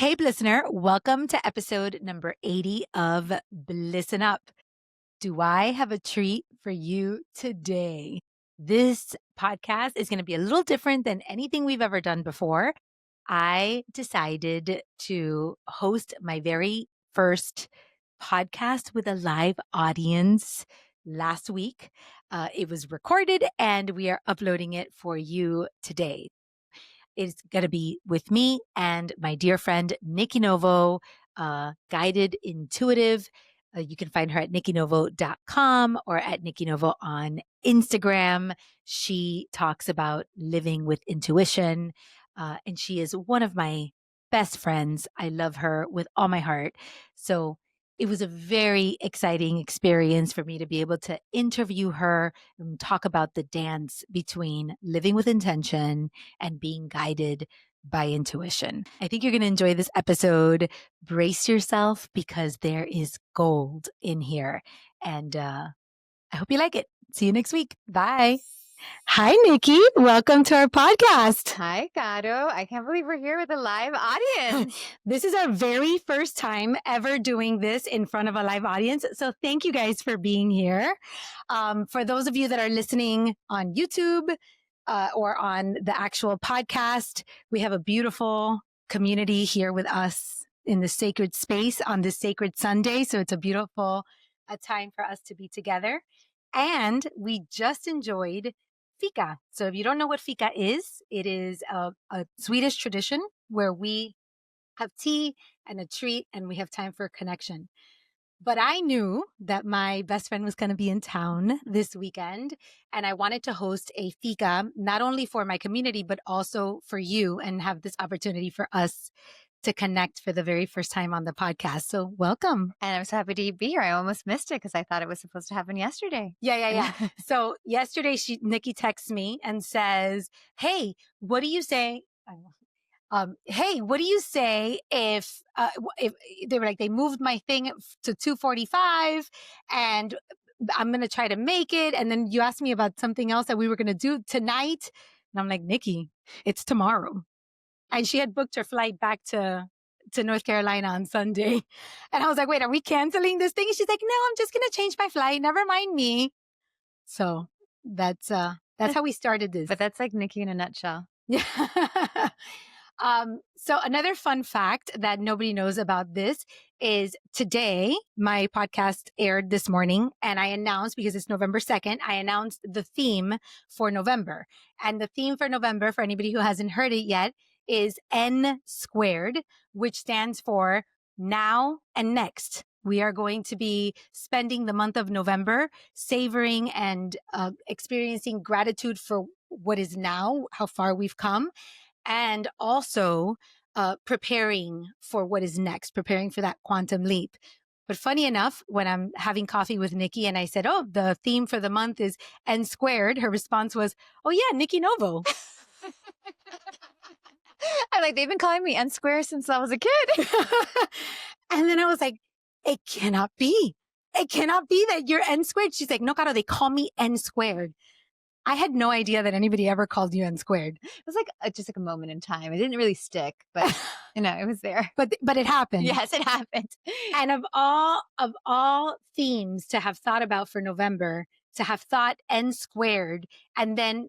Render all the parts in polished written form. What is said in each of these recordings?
Hey, listener, welcome to episode number 80 of Listen Up. Do I have a treat for you today? This podcast is going to be a little different than anything we've ever done before. I decided to host my very first podcast with a live audience last week. It was recorded and we are uploading it for you today. It's going to be with me and my dear friend, Nikki Novo, guided intuitive. You can find her at nikkinovo.com or at Nikki Novo on Instagram. She talks about living with intuition, and she is one of my best friends. I love her with all my heart. So it was a very exciting experience for me to be able to interview her and talk about the dance between living with intention and being guided by intuition. I think you're going to enjoy this episode. Brace yourself because there is gold in here. And I hope you like it. See you next week. Bye. Hi, Nikki. Welcome to our podcast. Hi, Caro. I can't believe we're here with a live audience. This is our very first time ever doing this in front of a live audience. So thank you guys for being here. For those of you that are listening on YouTube or on the actual podcast, we have a beautiful community here with us in the sacred space on this sacred Sunday. So it's a beautiful time for us to be together. And we just enjoyed fika. So if you don't know what fika is, it is a Swedish tradition where we have tea and a treat and we have time for a connection. But I knew that my best friend was going to be in town this weekend and I wanted to host a fika, not only for my community, but also for you and have this opportunity for us to connect for the very first time on the podcast. So welcome. And I'm so happy to be here. I almost missed it because I thought it was supposed to happen yesterday. Yeah. So yesterday, Nikki texts me and says, "Hey, what do you say? Hey, what do you say if they were like they moved my thing to 2:45 and I'm gonna try to make it, and then you asked me about something else that we were gonna do tonight, and I'm like, Nikki, it's tomorrow." And she had booked her flight back to North Carolina on Sunday. And I was like, wait, are we canceling this thing? And she's like, no, I'm just going to change my flight. Never mind me. So that's how we started this. But that's like Nikki in a nutshell. Yeah. So another fun fact that nobody knows about this is today, my podcast aired this morning and I announced, because it's November 2nd, I announced the theme for November. And the theme for November, for anybody who hasn't heard it yet, is N squared, which stands for now and next. We are going to be spending the month of November savoring and experiencing gratitude for what is now, how far we've come, and also preparing for what is next, preparing for that quantum leap. But funny enough, when I'm having coffee with Nikki and I said, oh, the theme for the month is N squared, her response was, oh yeah, Nikki Novo. I'm like, they've been calling me N square since I was a kid. And then I was like, it cannot be. It cannot be that you're N squared. She's like, no, Caro, they call me N squared. I had no idea that anybody ever called you N squared. It was like just like a moment in time. It didn't really stick, but it was there. But it happened. Yes, it happened. And of all themes to have thought about for November, to have thought N squared, and then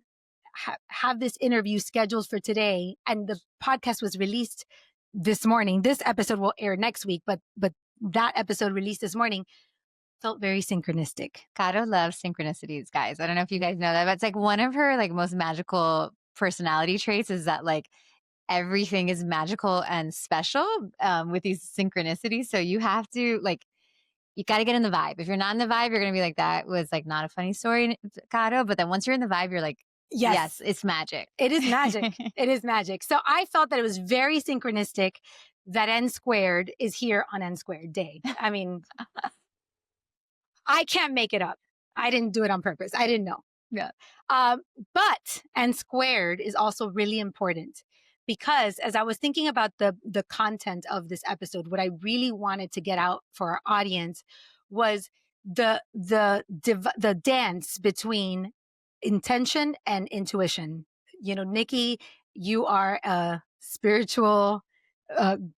have this interview scheduled for today, and the podcast was released this morning. This episode will air next week, but that episode released this morning felt very synchronistic. Caro loves synchronicities, guys. I don't know if you guys know that, but it's like one of her like most magical personality traits is that like everything is magical and special with these synchronicities. So you have to like, you got to get in the vibe. If you're not in the vibe, you're going to be like, that was like not a funny story, Caro. But then once you're in the vibe, you're like, yes, it's magic. It is magic. It is magic. So I felt that it was very synchronistic that N squared is here on N squared day. I mean, I can't make it up. I didn't do it on purpose. I didn't know. Yeah. But N squared is also really important because as I was thinking about the content of this episode, what I really wanted to get out for our audience was the dance between intention and intuition. You know, Nikki, you are a spiritual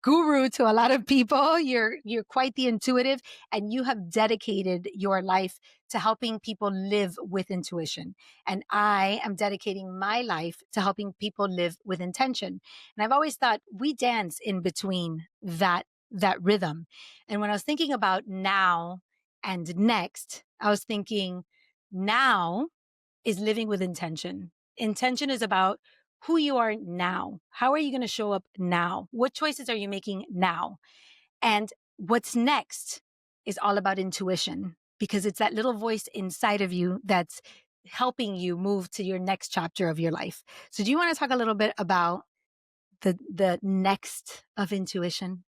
guru to a lot of people. You're quite the intuitive, and you have dedicated your life to helping people live with intuition. And I am dedicating my life to helping people live with intention. And I've always thought we dance in between that rhythm. And when I was thinking about now and next, I was thinking now is living with intention. Intention is about who you are now. How are you going to show up now? What choices are you making now? And what's next is all about intuition, because it's that little voice inside of you that's helping you move to your next chapter of your life. So do you want to talk a little bit about the next of intuition?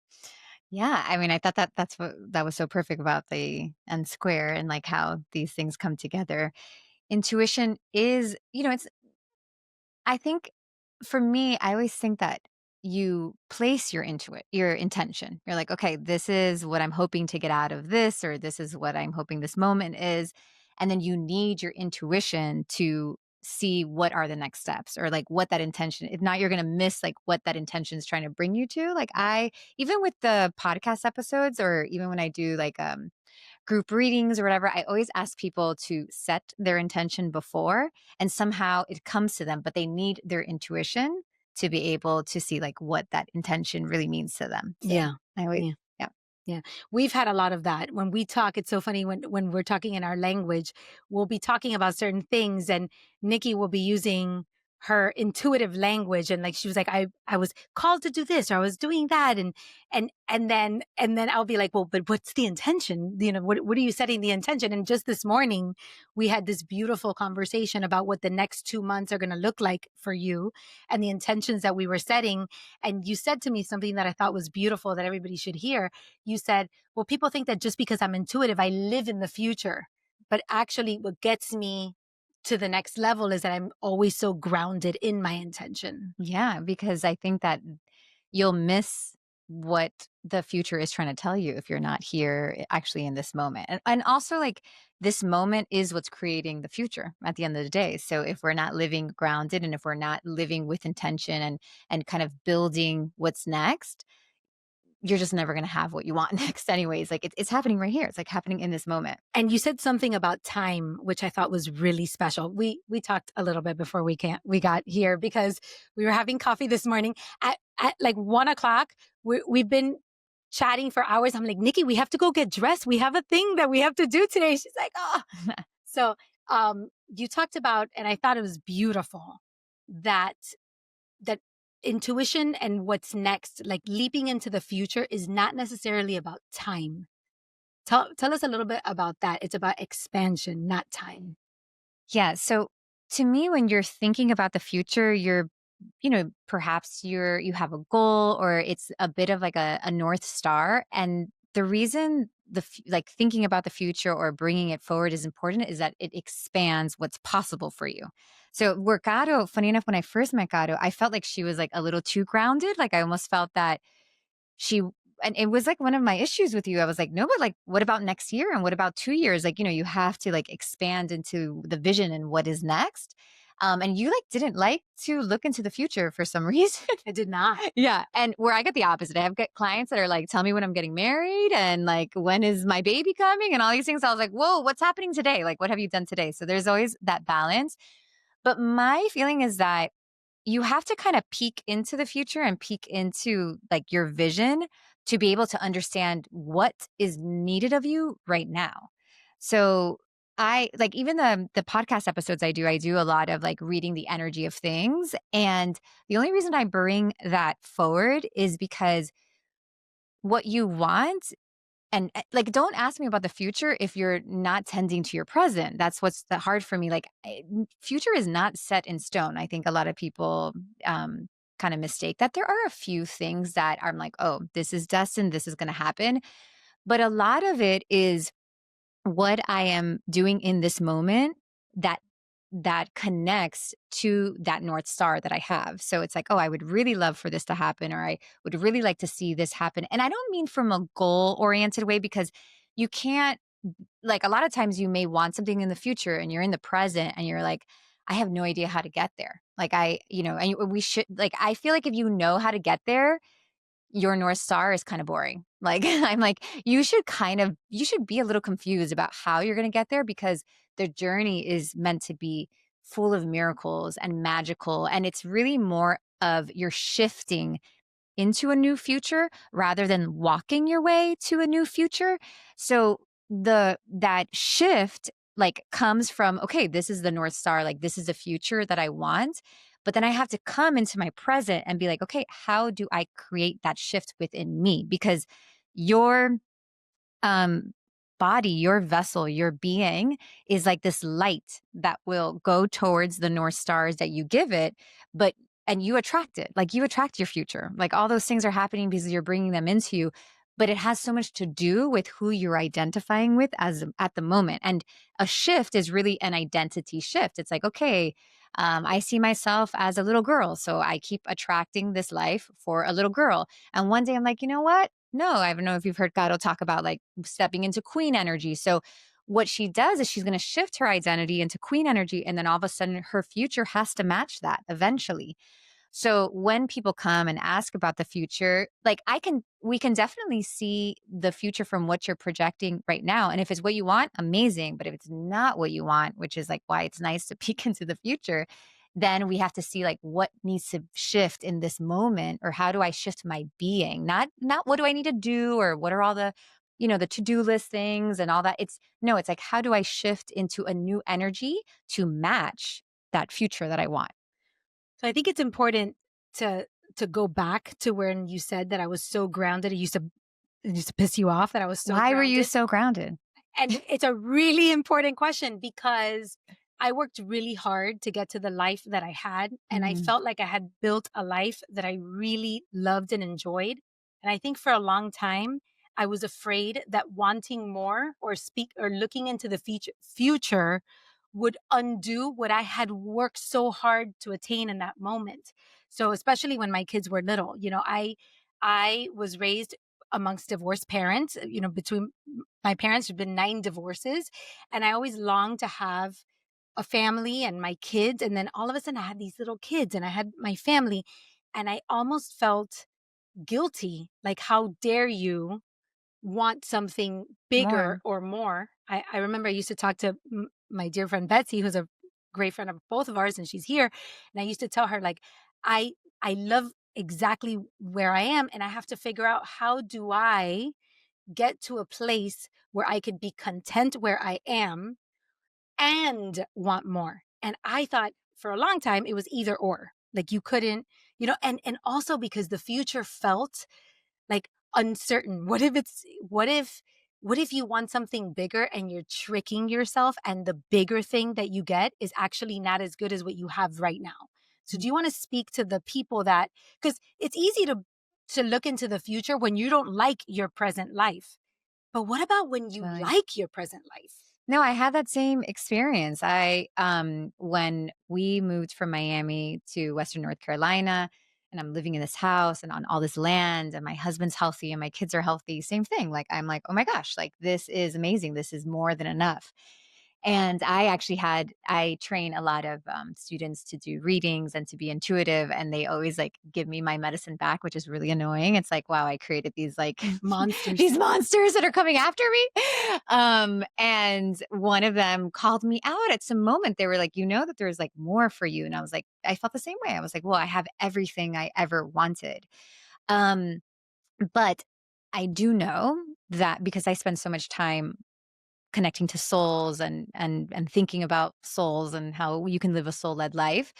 Yeah, I mean, I thought that that was so perfect about the and square and like how these things come together. Intuition is, it's I think for me, I always think that you place your intention. You're like, okay, this is what I'm hoping to get out of this, or this is what I'm hoping this moment is. And then you need your intuition to see what are the next steps or like what that intention. If not, you're going to miss like what that intention is trying to bring you to. Like even with the podcast episodes, or even when I do like group readings or whatever, I always ask people to set their intention before, and somehow it comes to them, but they need their intuition to be able to see like what that intention really means to them. So Yeah. I always, Yeah. yeah. Yeah. We've had a lot of that. When we talk, it's so funny when we're talking in our language, we'll be talking about certain things and Nikki will be using her intuitive language, and like she was like, I was called to do this, or I was doing that, and then I'll be like, well, but what's the intention? What are you setting the intention? And just this morning we had this beautiful conversation about what the next 2 months are going to look like for you and the intentions that we were setting. And you said to me something that I thought was beautiful that everybody should hear. You said, well, people think that just because I'm intuitive, I live in the future. But actually, what gets me to the next level is that I'm always so grounded in my intention. Yeah, because I think that you'll miss what the future is trying to tell you if you're not here actually in this moment. And also like this moment is what's creating the future at the end of the day. So if we're not living grounded and if we're not living with intention and kind of building what's next, you're just never going to have what you want next anyways. Like it's happening right here. It's like happening in this moment. And you said something about time, which I thought was really special. We talked a little bit before we got here because we were having coffee this morning at like 1 o'clock. We've been chatting for hours. I'm like, Nikki, we have to go get dressed. We have a thing that we have to do today. She's like, oh. So you talked about, and I thought it was beautiful that that intuition and what's next, like leaping into the future, is not necessarily about time. Tell us a little bit about that. It's about expansion, not time. Yeah. So to me, when you're thinking about the future, perhaps you have a goal or it's a bit of like a North Star. And the reason like thinking about the future or bringing it forward is important is that it expands what's possible for you. So where Gato, funny enough, when I first met Gato, I felt like she was like a little too grounded. Like I almost felt that she and it was like one of my issues with you. I was like, no, but like, what about next year? And what about 2 years? Like, you have to like expand into the vision and what is next. And you like didn't like to look into the future for some reason. I did not. Yeah. And where I get the opposite, I have got clients that are like, tell me when I'm getting married and like, when is my baby coming and all these things. I was like, whoa, what's happening today? Like, what have you done today? So there's always that balance. But my feeling is that you have to kind of peek into the future and peek into like your vision to be able to understand what is needed of you right now. So I like even the podcast episodes I do a lot of like reading the energy of things. And the only reason I bring that forward is because what you want and like don't ask me about the future if you're not tending to your present. That's what's the hard for me. Like future is not set in stone. I think a lot of people kind of mistake that. There are a few things that I'm like, oh, this is destined, this is going to happen, but a lot of it is what I am doing in this moment that connects to that North Star that I have. So it's like, oh, I would really love for this to happen, or I would really like to see this happen. And I don't mean from a goal oriented way, because you can't, like, a lot of times you may want something in the future and you're in the present and you're like, I have no idea how to get there. Like, and we should, like, I feel like if you know how to get there, your North Star is kind of boring. Like, I'm like, you should be a little confused about how you're going to get there because the journey is meant to be full of miracles and magical. And it's really more of you're shifting into a new future rather than walking your way to a new future. So that shift like comes from, okay, this is the North Star, like this is the future that I want. But then I have to come into my present and be like, okay, how do I create that shift within me? Because your um body, your vessel, your being is like this light that will go towards the North Stars that you give it, but and you attract it. Like you attract your future. Like all those things are happening because you're bringing them into you, but it has so much to do with who you're identifying with as at the moment. And a shift is really an identity shift. It's like, okay, I see myself as a little girl, so I keep attracting this life for a little girl. And one day I'm like, you know what? No, I don't know if you've heard Gato talk about like stepping into queen energy. So what she does is she's going to shift her identity into queen energy. And then all of a sudden her future has to match that eventually. So when people come and ask about the future, like we can definitely see the future from what you're projecting right now. And if it's what you want, amazing. But if it's not what you want, which is like why it's nice to peek into the future, then we have to see like what needs to shift in this moment or how do I shift my being? Not what do I need to do or what are all the the to-do list things and all that. It's no, it's like how do I shift into a new energy to match that future that I want? So I think it's important to go back to when you said that I was so grounded. It used to piss you off that I was so Why were you grounded. so grounded? And it's a really important question because I worked really hard to get to the life that I had. And I Mhm. felt like I had built a life that I really loved and enjoyed. And I think for a long time, I was afraid that wanting more or looking into the future would undo what I had worked so hard to attain in that moment. So especially when my kids were little, I was raised amongst divorced parents, between my parents have been 9 divorces, and I always longed to have a family and my kids, and then all of a sudden I had these little kids and I had my family, and I almost felt guilty, like, "How dare you want something bigger More. or more?" I remember I used to talk to my dear friend Betsy, who's a great friend of both of ours, and she's here, and I used to tell her, like, "I I love exactly where I am, and I have to figure out how do I get to a place where I could be content where I am and want more." And I thought for a long time it was either or. Like you couldn't, and also because the future felt like uncertain. What if you want something bigger and you're tricking yourself and the bigger thing that you get is actually not as good as what you have right now? So do you want to speak to the people that, cuz it's easy to look into the future when you don't like your present life. But what about when you Totally. like your present life? No, I had that same experience. When we moved from Miami to Western North Carolina, and I'm living in this house and on all this land, and my husband's healthy and my kids are healthy, same thing. Like, I'm like, oh my gosh, like, this is amazing. This is more than enough. And I train a lot of students to do readings and to be intuitive. And they always like give me my medicine back, which is really annoying. It's like, wow, I created these like Monsters. these monsters that are coming after me. And one of them called me out at some moment. They were like, you know, that there's like more for you. And I was like, I felt the same way. I was like, well, I have everything I ever wanted. Um, but I do know that because I spend so much time connecting to souls and thinking about souls and how you can live a soul-led life.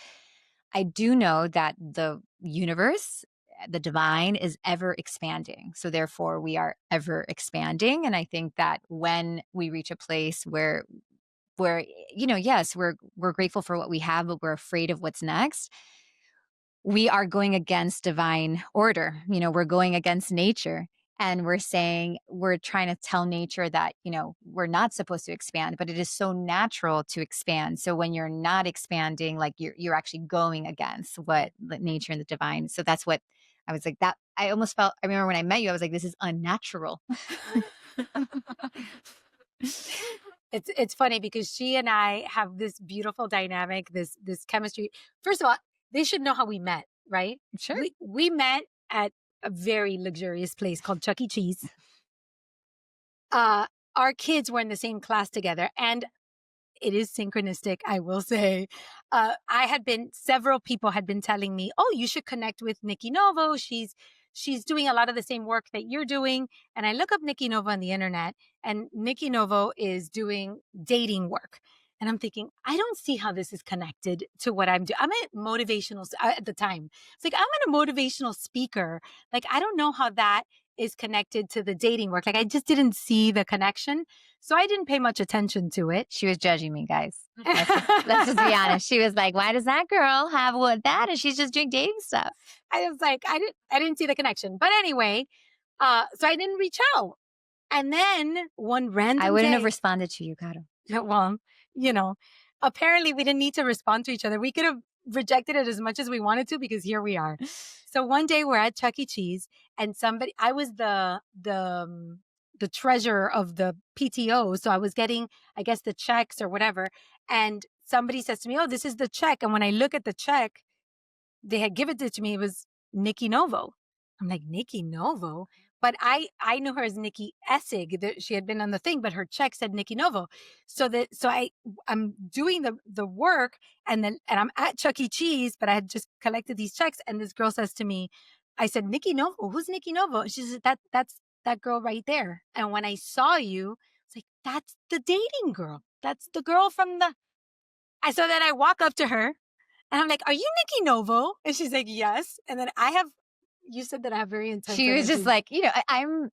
I do know that the universe, the divine is ever expanding. So therefore we are ever expanding. And I think that when we reach a place where yes, we're grateful for what we have, but we're afraid of what's next, we are going against divine order. We're going against nature. And we're trying to tell nature that, we're not supposed to expand, but it is so natural to expand. So when you're not expanding, like you're actually going against what the nature and the divine. So that's what I was like, that I almost felt, I remember when I met you, I was like, this is unnatural. It's funny because she and I have this beautiful dynamic, this chemistry. First of all, they should know how we met, right? Sure. We met at a very luxurious place called Chuck E. Cheese. Our kids were in the same class together, and it is synchronistic, I will say. Several people had been telling me, oh, you should connect with Nikki Novo. She's doing a lot of the same work that you're doing. And I look up Nikki Novo on the internet, and Nikki Novo is doing dating work. And I'm thinking, I don't see how this is connected to what I'm doing. I'm a motivational, at the time, it's like, I'm a motivational speaker. Like, I don't know how that is connected to the dating work. Like, I just didn't see the connection. So I didn't pay much attention to it. She was judging me, guys. Let's just be honest. She was like, why does that girl have what that? And she's just doing dating stuff. I was like, I didn't see the connection. But anyway, so I didn't reach out. And then one random I wouldn't day, have responded to you, Caro. well, apparently we didn't need to respond to each other. We could have rejected it as much as we wanted to, because here we are. So one day we're at Chuck E. Cheese, and I was the treasurer of the PTO. So I was getting, I guess, the checks or whatever. And somebody says to me, oh, this is the check. And when I look at the check, they had given it to me. It was Nikki Novo. I'm like, Nikki Novo? But I knew her as Nikki Essig. She had been on the thing, but her check said Nikki Novo. I'm doing the work, and I'm at Chuck E. Cheese, but I had just collected these checks. And this girl says to me, I said, Nikki Novo, who's Nikki Novo? And she said, that's that girl right there. And when I saw you, it's like, that's the dating girl. That's the girl from the. So then I walk up to her, and I'm like, are you Nikki Novo? And she's like, yes. And then you said that I have very intense She was energy. just like, I'm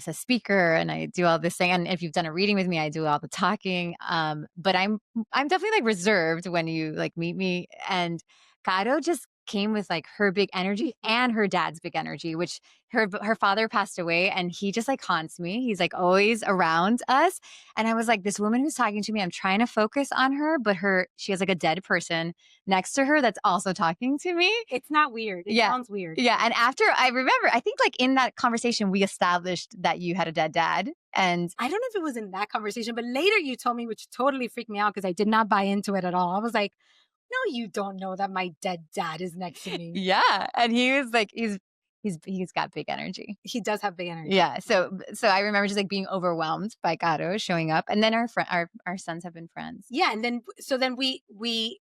a speaker and I do all this thing. And if you've done a reading with me, I do all the talking. But I'm definitely like reserved when you like meet me. And Caro just came with like her big energy and her dad's big energy, which her father passed away, and he just like haunts me. He's like always around us. And I was like, this woman who's talking to me, I'm trying to focus on her, but she has like a dead person next to her that's also talking to me. It's not weird. It sounds weird. Yeah. And after I remember, I think like in that conversation, we established that you had a dead dad. And I don't know if it was in that conversation, but later you told me, which totally freaked me out because I did not buy into it at all. I was like, no, you don't know that my dead dad is next to me. yeah. And he was like, he's got big energy. He does have big energy. Yeah. So I remember just like being overwhelmed by Caro showing up. And then our sons have been friends. Yeah. And then we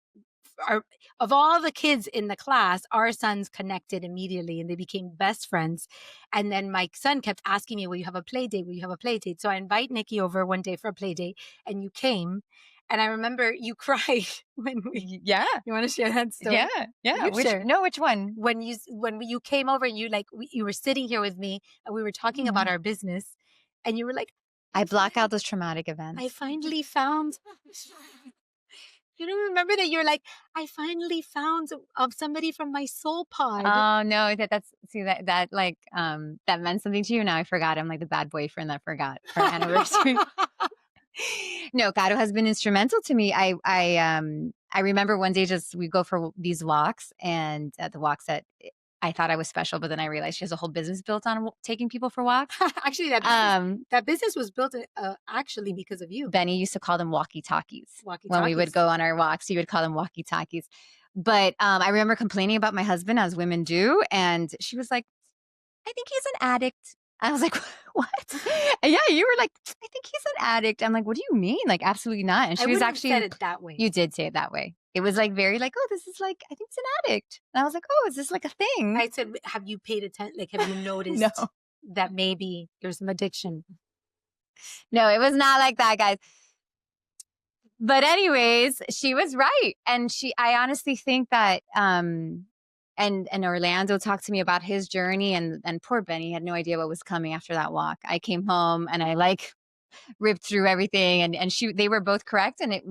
are, of all the kids in the class, our sons connected immediately and they became best friends. And then my son kept asking me, will you have a play date? Will you have a play date? So I invite Nikki over one day for a play date, and you came. And I remember you cried when we. Yeah. You want to share that story? Yeah. Which one? When you came over and you were sitting here with me and we were talking about our business, and you were like, I block out those traumatic events. I finally found. You don't remember that you're like, I finally found of somebody from my soul pod. Oh no, that like that meant something to you. Now I forgot. I'm like the bad boyfriend that forgot our anniversary. No, Caro has been instrumental to me. I remember one day we go for these walks, and the walks that I thought I was special, but then I realized she has a whole business built on taking people for walks. Actually, that business was built actually because of you. Benny used to call them walkie-talkies. When we would go on our walks, he would call them walkie-talkies. But I remember complaining about my husband, as women do, and she was like, I think he's an addict. I was like, what? And yeah, you were like, I think he's an addict. I'm like, what do you mean? Like, absolutely not. And she was actually said it that way. You did say it that way. It was like very like, oh, this is like, I think it's an addict. And I was like, oh, is this like a thing? I said, have you paid attention? Like, have you noticed that maybe there's some addiction? No, it was not like that, guys. But anyways, she was right. And I honestly think that, and Orlando talked to me about his journey, and poor Benny had no idea what was coming after that walk. I came home and I like ripped through everything, and they were both correct. And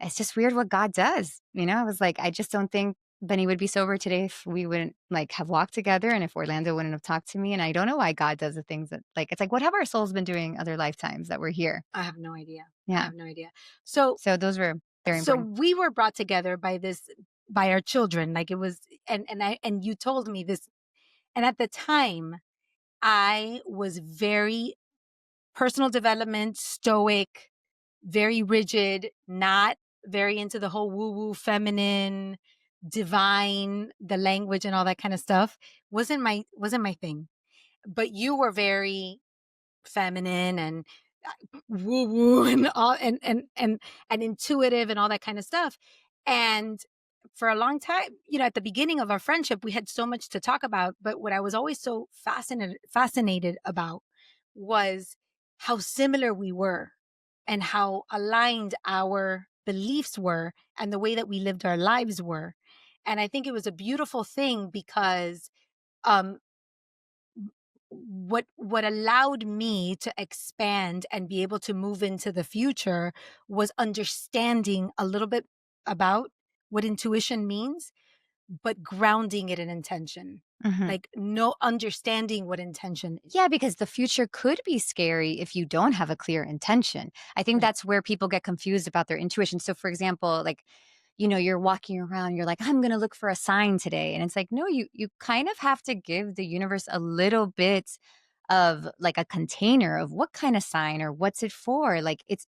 it's just weird what God does. I was like, I just don't think Benny would be sober today if we wouldn't like have walked together, and if Orlando wouldn't have talked to me. And I don't know why God does the things that like, it's like, what have our souls been doing other lifetimes that we're here? I have no idea. Yeah. I have no idea. So those were very important. So we were brought together by our children. Like it was, and you told me this. And at the time I was very personal development, stoic, very rigid, not very into the whole woo-woo feminine, divine, the language and all that kind of stuff wasn't my thing. But you were very feminine and woo woo and all and intuitive and all that kind of stuff. And for a long time, at the beginning of our friendship, we had so much to talk about. But what I was always so fascinated about was how similar we were and how aligned our beliefs were and the way that we lived our lives were. And I think it was a beautiful thing because um what allowed me to expand and be able to move into the future was understanding a little bit about what intuition means, but grounding it in intention. Mhm. Like, no, understanding what intention is. Yeah, because the future could be scary if you don't have a clear intention. I think Right. that's where people get confused about their intuition. So, for example, like, you're walking around, you're like, I'm going to look for a sign today. And it's like, no, you kind of have to give the universe a little bit of like a container of what kind of sign or what's it for. Like it's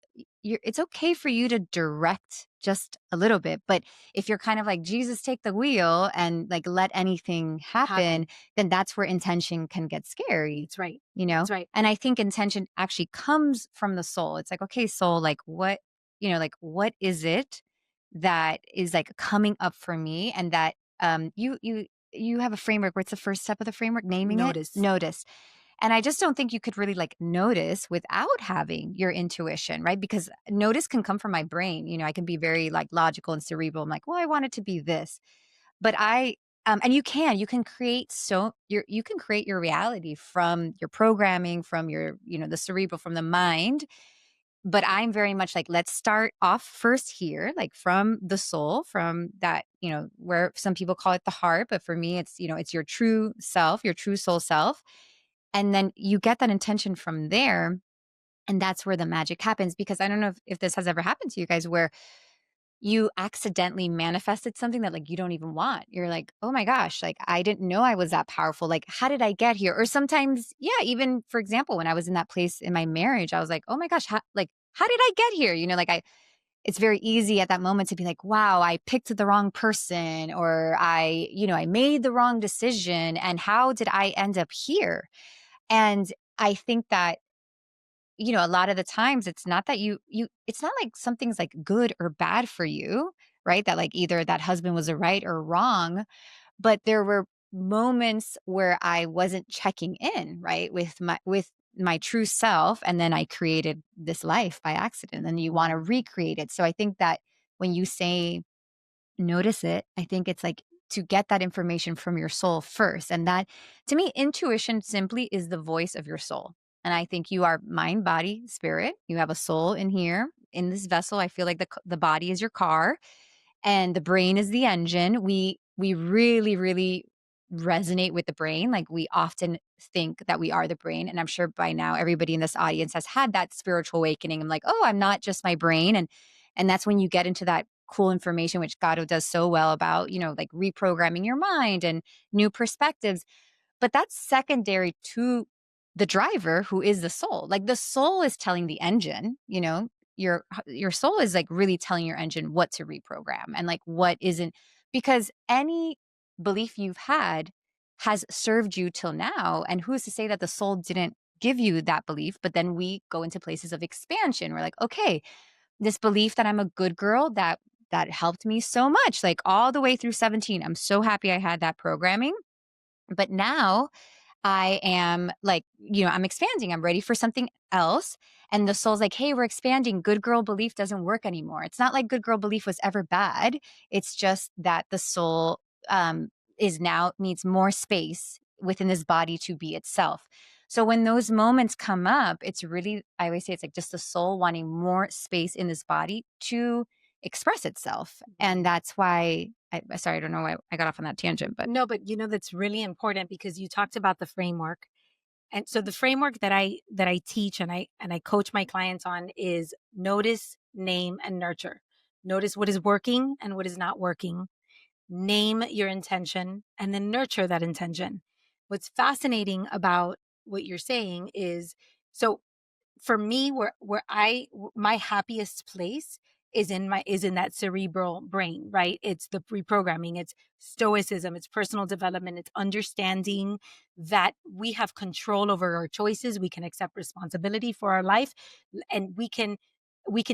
okay for you to direct just a little bit, but if you're kind of like Jesus take the wheel and like let anything happen, Happen. then that's where intention can get scary, That's right. you know? That's right. And I think intention actually comes from the soul. It's like, okay, soul, like what, like what is it that is like coming up for me and that you have a framework. What's the first step of the framework? Naming it? Notice. Notice. And I just don't think you could really like notice without having your intuition, right? Because notice can come from my brain. I can be very like logical and cerebral. I'm like, well, I want it to be this. But and you can create you can create your reality from your programming, from your, the cerebral, from the mind. But I'm very much like, let's start off first here, like from the soul, from that, where some people call it the heart. But for me, it's your true self, your true soul self. And then you get that intention from there. And that's where the magic happens. Because I don't know if this has ever happened to you guys where you accidentally manifested something that like you don't even want. You're like, "Oh my gosh, like I didn't know I was that powerful. Like how did I get here?" Or sometimes, yeah, even for example, when I was in that place in my marriage, I was like, "Oh my gosh, how did I get here?" Like it's very easy at that moment to be like, "Wow, I picked the wrong person or I made the wrong decision and how did I end up here?" And I think that a lot of the times it's not that it's not like something's like good or bad for you, right? That like either that husband was a right or wrong, but there were moments where I wasn't checking in, right? With my true self and then I created this life by accident and you want to Wow. recreate it. So I think that when you say notice it, I think it's like to get that information from your soul first. And that to me, intuition simply is the voice of your soul. And I think you are mind, body, spirit. You have a soul in here in this vessel. I feel like the body is your car and the brain is the engine. We really, really resonate with the brain. Like we often think that we are the brain. And I'm sure by now everybody in this audience has had that spiritual awakening. I'm like, oh, I'm not just my brain. And that's when you get into that cool information, which Gatto does so well about, like reprogramming your mind and new perspectives. But that's secondary to the driver who is the soul. Like the soul is telling the engine, your soul is like really telling your engine what to reprogram and like what isn't, because any belief you've had has served you till now. And who's to say that the soul didn't give you that belief? But then we go into places of expansion. We're like, okay, this belief that I'm a good girl, that helped me so much, like all the way through 17. I'm so happy I had that programming. But now I am like, I'm expanding. I'm ready for something else. And the soul's like, hey, we're expanding. Good girl belief doesn't work anymore. It's not like good girl belief was ever bad. It's just that the soul is now needs more space within this body to be itself. So when those moments come up, it's really, I always say it's like just the soul wanting more space in this body to express itself. And Mhm. that's why sorry, I don't know why I got off on that tangent, but No, but that's really important because you talked about the framework. And so the framework that I teach and I coach my clients on is notice, name, and nurture. Notice what is working and what is not working. Name your intention and then nurture that intention. What's fascinating about what you're saying is, so for me, where my happiest place is in that cerebral brain, right? It's the reprogramming, it's stoicism, it's personal development, it's understanding that we have control over our choices, we can accept responsibility for our life, and we can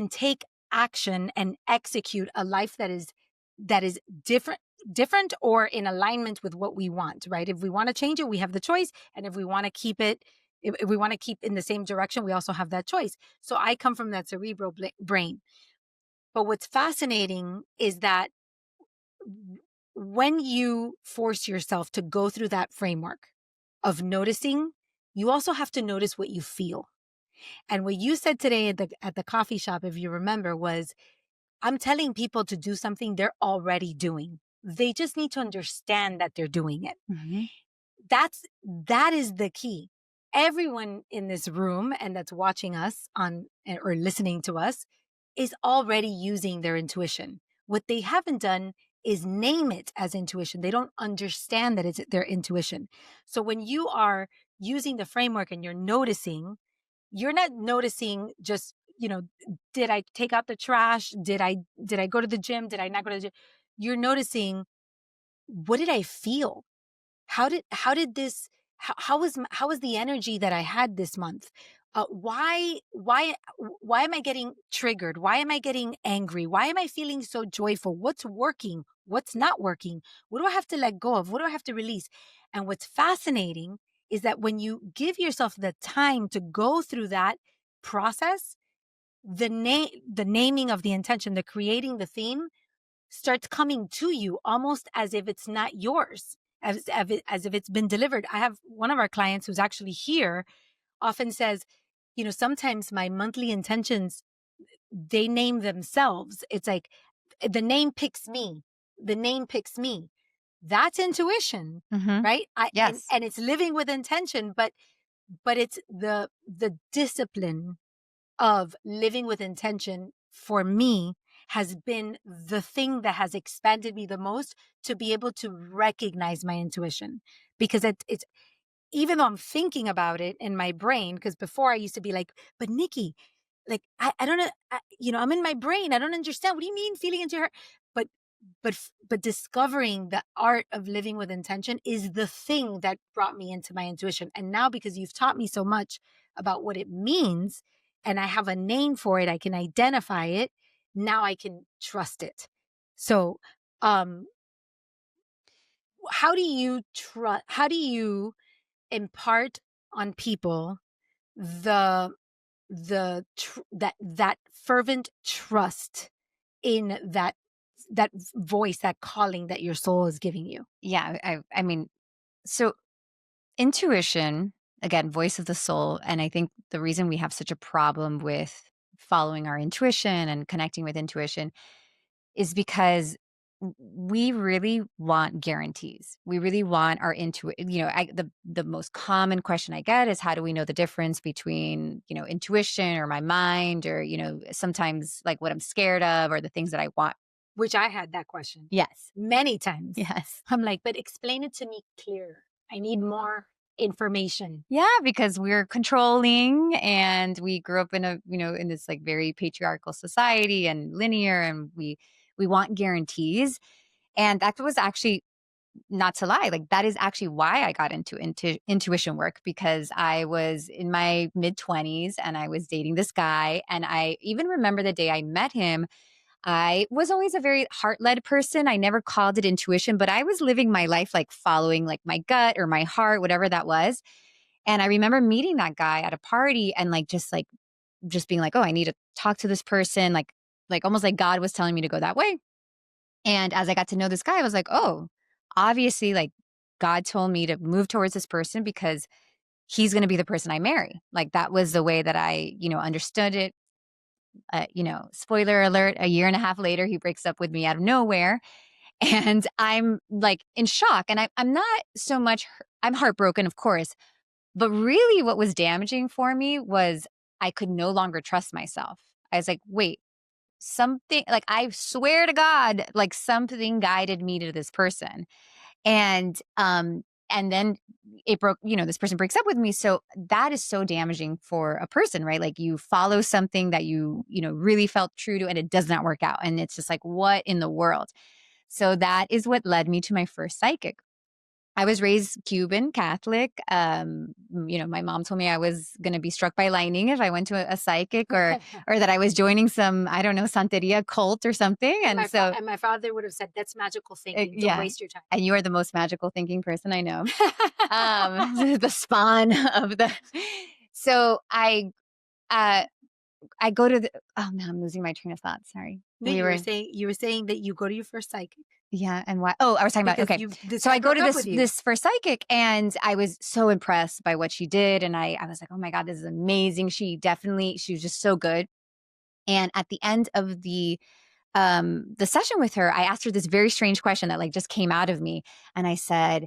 take action and execute a life that is different or in alignment with what we want, right? If we want to change it, we have the choice, and if we want to keep it, if we want to keep in the same direction, we also have that choice. So I come from that cerebral brain. But what's fascinating is that when you force yourself to go through that framework of noticing, you also have to notice what you feel. And what you said today at the coffee shop, if you remember, was I'm telling people to do something they're already doing. They just need to understand that they're doing it. Mhm. That is the key. Everyone in this room and that's watching us on or listening to us is already using their intuition. What they haven't done is name it as intuition. They don't understand that it's their intuition. So when you are using the framework and you're not noticing just, did I take out the trash? Did I go to the gym? Did I not go to the gym? You're noticing, what did I feel? How did this how was the energy that I had this month? Why am I getting triggered? Why am I getting angry? Why am I feeling so joyful? What's working? What's not working? What do I have to let go of? What do I have to release? And what's fascinating is that when you give yourself the time to go through that process, the naming of the intention, the creating the theme starts coming to you almost as if it's not yours, as if it's been delivered. I have one of our clients who's actually here often says, sometimes my monthly intentions, they name themselves. It's like the name picks me. The name picks me. That's intuition, Mhm. right? I and, Yes. and it's living with intention, but it's the discipline of living with intention for me has been the thing that has expanded me the most to be able to recognize my intuition, because it's even though I'm thinking about it in my brain, because before I used to be like, but Nikki, like, I don't know, I'm in my brain. I don't understand. What do you mean feeling into your heart? But, but discovering the art of living with intention is the thing that brought me into my intuition. And now, because you've taught me so much about what it means and I have a name for it, I can identify it. Now I can trust it. So, um, how do you impart on people the that fervent trust in that voice, that calling that your soul is giving you? Yeah, I mean, so intuition, again, voice of the soul, and I think the reason we have such a problem with following our intuition and connecting with intuition is because we really want guarantees. We really want our the most common question I get is, how do we know the difference between, intuition or my mind, or, sometimes like what I'm scared of or the things that I want. Which I had that question Yes. many times. Yes. I'm like, but explain it to me clearer. I need more information. Yeah, because we're controlling and we grew up in this like very patriarchal society and linear, and we want guarantees. And that was actually, not to lie, like that is actually why I got into intuition work, because I was in my mid 20s and I was dating this guy, and I even remember the day I met him. I was always a very heart-led person. I never called it intuition, but I was living my life like following like my gut or my heart, whatever that was. And I remember meeting that guy at a party and just being like, "Oh, I need to talk to this person." Like almost like God was telling me to go that way. And as I got to know this guy, I was like, "Oh, obviously like God told me to move towards this person because he's going to be the person I marry." Like that was the way that I, understood it. Spoiler alert, a year and a half later, he breaks up with me out of nowhere. And I'm like in shock. And I'm not so much, I'm heartbroken, of course. But really, what was damaging for me was I could no longer trust myself. I was like, wait, something, like, I swear to God, like something guided me to this person. And and then it broke, this person breaks up with me. So that is so damaging for a person, right? Like you follow something that really felt true to, and it does not work out. And it's just like, what in the world? So that is what led me to my first psychic. I was raised Cuban Catholic. My mom told me I was going to be struck by lightning if I went to a psychic, or that I was joining some, I don't know, Santeria cult or something. And so, and my father would have said, "That's magical thinking. Don't yeah. waste your time." And you are the most magical thinking person I know. The spawn of the. So uh, I go to the. Oh man, I'm losing my train of thought. Sorry. No, We were. you were saying that you go to your first psychic Yeah, and why? Oh, I was talking about, because okay. you this So guy I go broke to up with you. this first psychic, and I was so impressed by what she did, and I was like, oh my god, this is amazing. She was just so good. And at the end of the session with her, I asked her this very strange question that like just came out of me, and I said,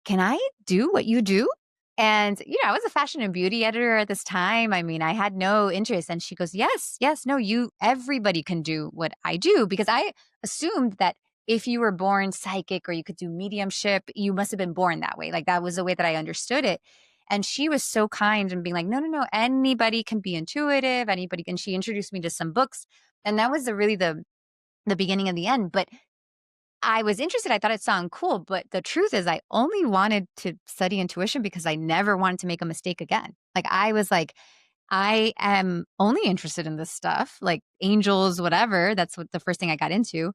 can I do what you do? And, I was a fashion and beauty editor at this time. I mean, I had no interest. And she goes, yes, yes, no, everybody can do what I do. Because I assumed that if you were born psychic or you could do mediumship, you must have been born that way. Like that was the way that I understood it. And she was so kind and being like, no, no, no, anybody can be intuitive. Anybody can. She introduced me to some books. And that was really the beginning of the end. But I was interested. I thought it sounded cool, but the truth is I only wanted to study intuition because I never wanted to make a mistake again. Like I was like, I am only interested in this stuff, like angels, whatever. That's what the first thing I got into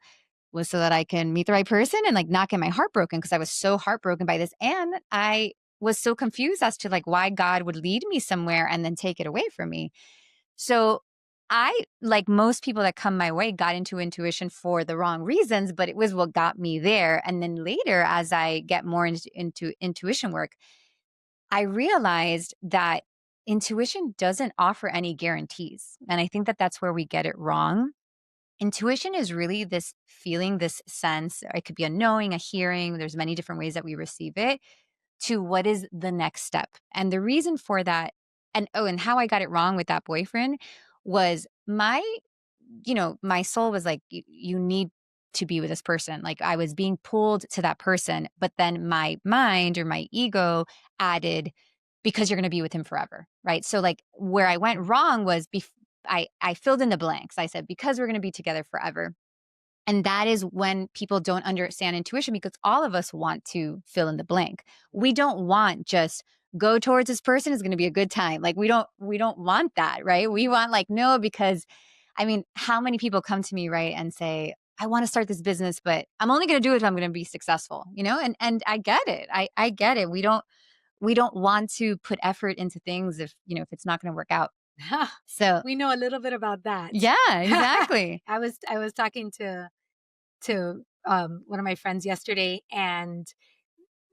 was so that I can meet the right person and like not get my heart broken because I was so heartbroken by this. And I was so confused as to like why God would lead me somewhere and then take it away from me. So I, like most people that come my way, got into intuition for the wrong reasons, but it was what got me there. And then later, as I get more into intuition work, I realized that intuition doesn't offer any guarantees. And I think that that's where we get it wrong. Intuition is really this feeling, this sense. It could be a knowing, a hearing. There's many different ways that we receive it to what is the next step. And the reason for that, and how I got it wrong with that boyfriend was my soul was like, you need to be with this person. Like I was being pulled to that person, but then my mind or my ego added, because you're going to be with him forever. Right. So like where I went wrong was I filled in the blanks. I said, because we're going to be together forever. And that is when people don't understand intuition because all of us want to fill in the blank. We don't want just go towards this person is going to be a good time. Like we don't want that, right? We want like no because I mean, how many people come to me, right, and say, I want to start this business, but I'm only going to do it if I'm going to be successful, And I get it. I get it. We don't want to put effort into things if it's not going to work out. So, We know a little bit about that. yeah, exactly. I was talking to one of my friends yesterday, and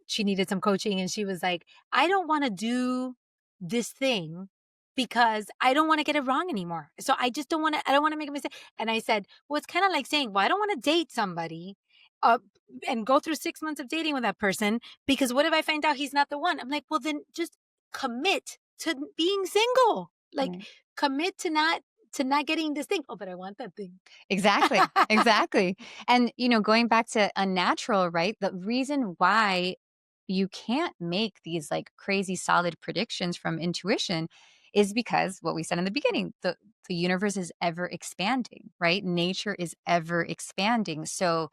she needed some coaching, and she was like, I don't want to do this thing because I don't want to get it wrong anymore. So I don't want to make a mistake. And I said, well, it's kind of like saying, well, I don't want to date somebody uh, and go through 6 months of dating with that person because what if I find out he's not the one? I'm like, well, then just commit to being single. Like Right. commit to not getting this thing. Oh, but I want that thing. Exactly. Exactly. And, going back to unnatural, right? The reason why you can't make these like crazy solid predictions from intuition is because what we said in the beginning, the universe is ever expanding, right? Nature is ever expanding. So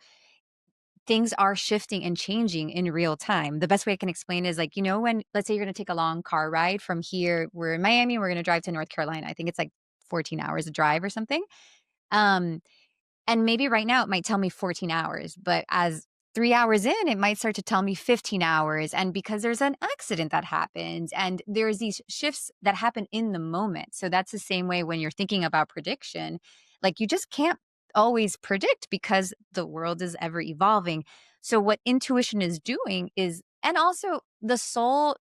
things are shifting and changing in real time. The best way I can explain is like, when let's say you're going to take a long car ride from here, we're in Miami, we're going to drive to North Carolina. I think it's like 14 hours a drive or something. Um, and maybe right now it might tell me 14 hours, but as 3 hours in, it might start to tell me 15 hours. And because there's an accident that happens and there's these shifts that happen in the moment. So that's the same way when you're thinking about prediction, like you just can't always predict because the world is ever evolving. So what intuition is doing is, and also the soul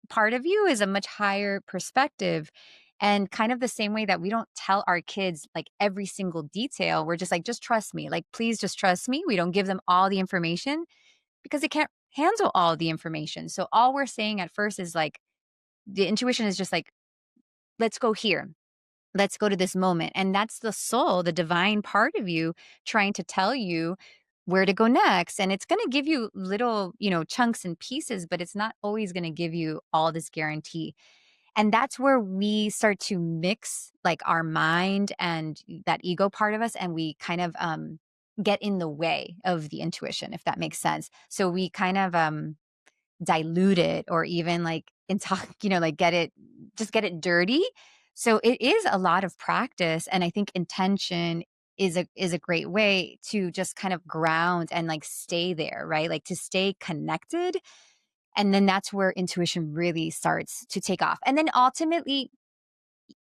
part of you is a much higher perspective, and kind of the same way that we don't tell our kids like every single detail, we're just like, just trust me. Like, please just trust me. We don't give them all the information because they can't handle all the information. So all we're saying at first is like, the intuition is just like, let's go here. Let's go to this moment. And that's the soul, the divine part of you trying to tell you where to go next. And it's going to give you little, chunks and pieces, but it's not always going to give you all this guarantee. And that's where we start to mix like our mind and that ego part of us, and we kind of get in the way of the intuition, if that makes sense. So we kind of dilute it, or even like in talk, like get it dirty. So it is a lot of practice. And I think intention is a great way to just kind of ground and like stay there, right? Like to stay connected. And then that's where intuition really starts to take off. And then ultimately,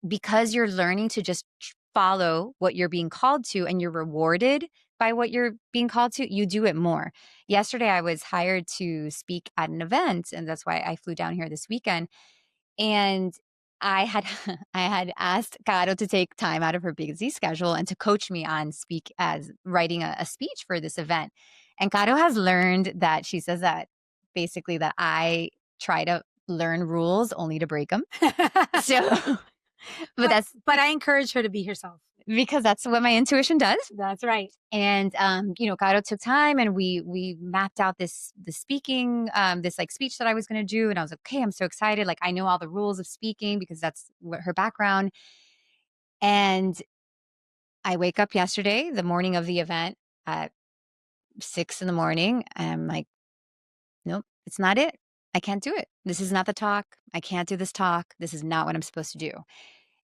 because you're learning to just follow what you're being called to, and you're rewarded by what you're being called to, you do it more. Yesterday, I was hired to speak at an event, and that's why I flew down here this weekend. And I had I had asked Caro to take time out of her busy schedule and to coach me on speak as writing a speech for this event. And Caro has learned that she says that basically that I try to learn rules only to break them. So but that's but I encourage her to be herself. because that's what my intuition does. That's right. And Caro took time, and we mapped out this speaking, this like speech that I was going to do. And I was like, okay, I'm so excited. Like I know all the rules of speaking because that's what her background. And I wake up yesterday, the morning of the event, at 6 in the morning, and I'm like, nope, it's not it. I can't do it. This is not the talk. I can't do this talk. This is not what I'm supposed to do.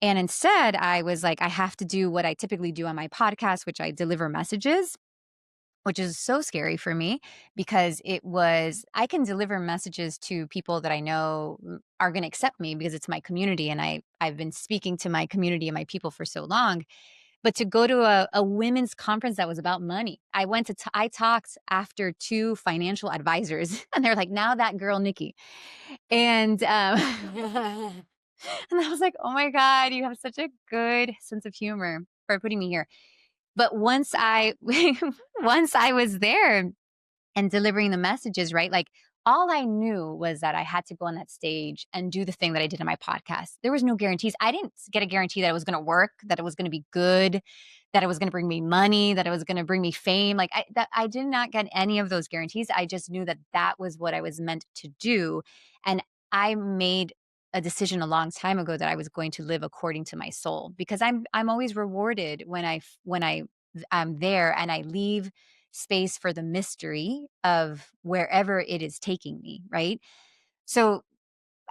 And instead, I was like, I have to do what I typically do on my podcast, which I deliver messages, which is so scary for me because I can deliver messages to people that I know are going to accept me because it's my community. And I've been speaking to my community and my people for so long. But to go to a women's conference that was about money, I talked after two financial advisors, and they're like, now that girl, Nikki. And, and I was like, oh my God, you have such a good sense of humor for putting me here. But once I once I was there and delivering the messages, right? Like all I knew was that I had to go on that stage and do the thing that I did in my podcast. There was no guarantees. I didn't get a guarantee that it was going to work, that it was going to be good, that it was going to bring me money, that it was going to bring me fame. Like I did not get any of those guarantees. I just knew that that was what I was meant to do. And I made a decision a long time ago that I was going to live according to my soul, because I'm always rewarded I'm there and I leave space for the mystery of wherever it is taking me, right? So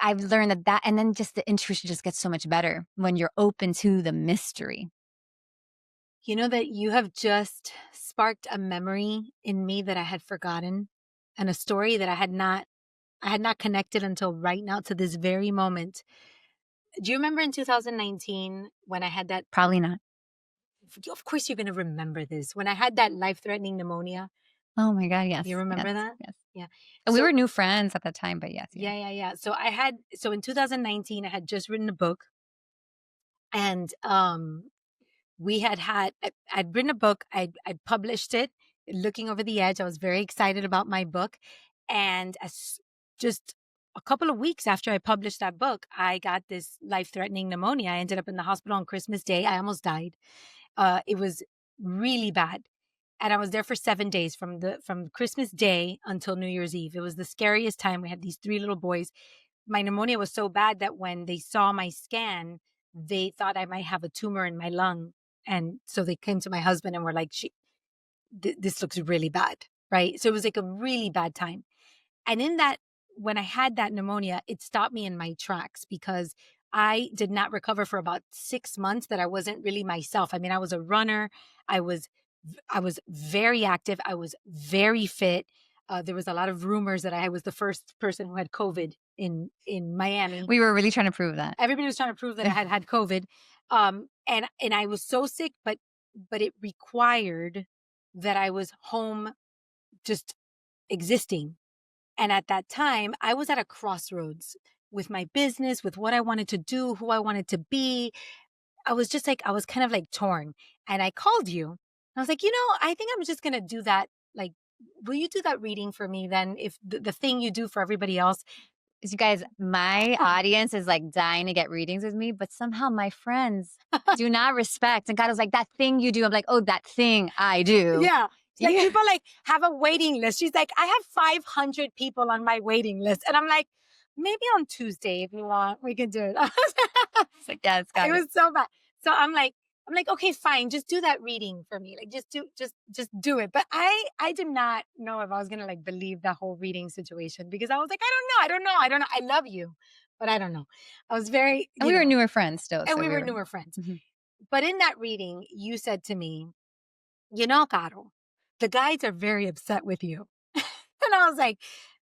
I've learned that, and then just the intuition just gets so much better when you're open to the mystery. You know that you have just sparked a memory in me that I had forgotten, and a story that I had not connected until right now, to this very moment. Do you remember in 2019 when I had that? Probably not. Of course, you're going to remember this. When I had that life-threatening pneumonia. Oh my God, You yes, yes, remember that? yes. Yeah. And we So were new friends at that time, but yes, yeah. yeah. So in 2019, I had just written a book, and I'd written a book. I published it, Looking Over the Edge. I was very excited about my book, and just a couple of weeks after I published that book, I got this life-threatening pneumonia. I ended up in the hospital on Christmas Day. I almost died. It was really bad. And I was there for 7 days, from Christmas Day until New Year's Eve. It was the scariest time. We had these three little boys. My pneumonia was so bad that when they saw my scan, they thought I might have a tumor in my lung. And so they came to my husband and were like, this looks really bad. Right. So it was like a really bad time. And when I had that pneumonia, it stopped me in my tracks, because I did not recover for about 6 months, that I wasn't really myself. I mean, I was a runner. I was, I was very active. I was very fit. There was a lot of rumors that I was the first person who had COVID in Miami. We were really trying to prove that. Everybody was trying to prove that I had COVID. And I was so sick, but it required that I was home, just existing. And at that time, I was at a crossroads with my business, with what I wanted to do, who I wanted to be. I was kind of like torn. And I called you. I was like, I think I'm just going to do that. Like, will you do that reading for me then? If the thing you do for everybody else. You guys, my audience is like dying to get readings with me, but somehow my friends do not respect. And God was like, that thing you do. I'm like, oh, that thing I do. Yeah. Like Yeah. people like have a waiting list. She's like, I have 500 people on my waiting list. And I'm like, maybe on Tuesday, if you want, we can do it. It's like, yeah, it's It got it. was so bad. So I'm like, okay, fine, just do that reading for me. Like, just do it. But I did not know if I was gonna like believe the whole reading situation because I was like, I don't know. I love you, but I don't know. I was very, And we were newer friends still, and so we we were were. newer friends. Mhm. But in that reading, you said to me, Caro, the guides are very upset with you. And I was like,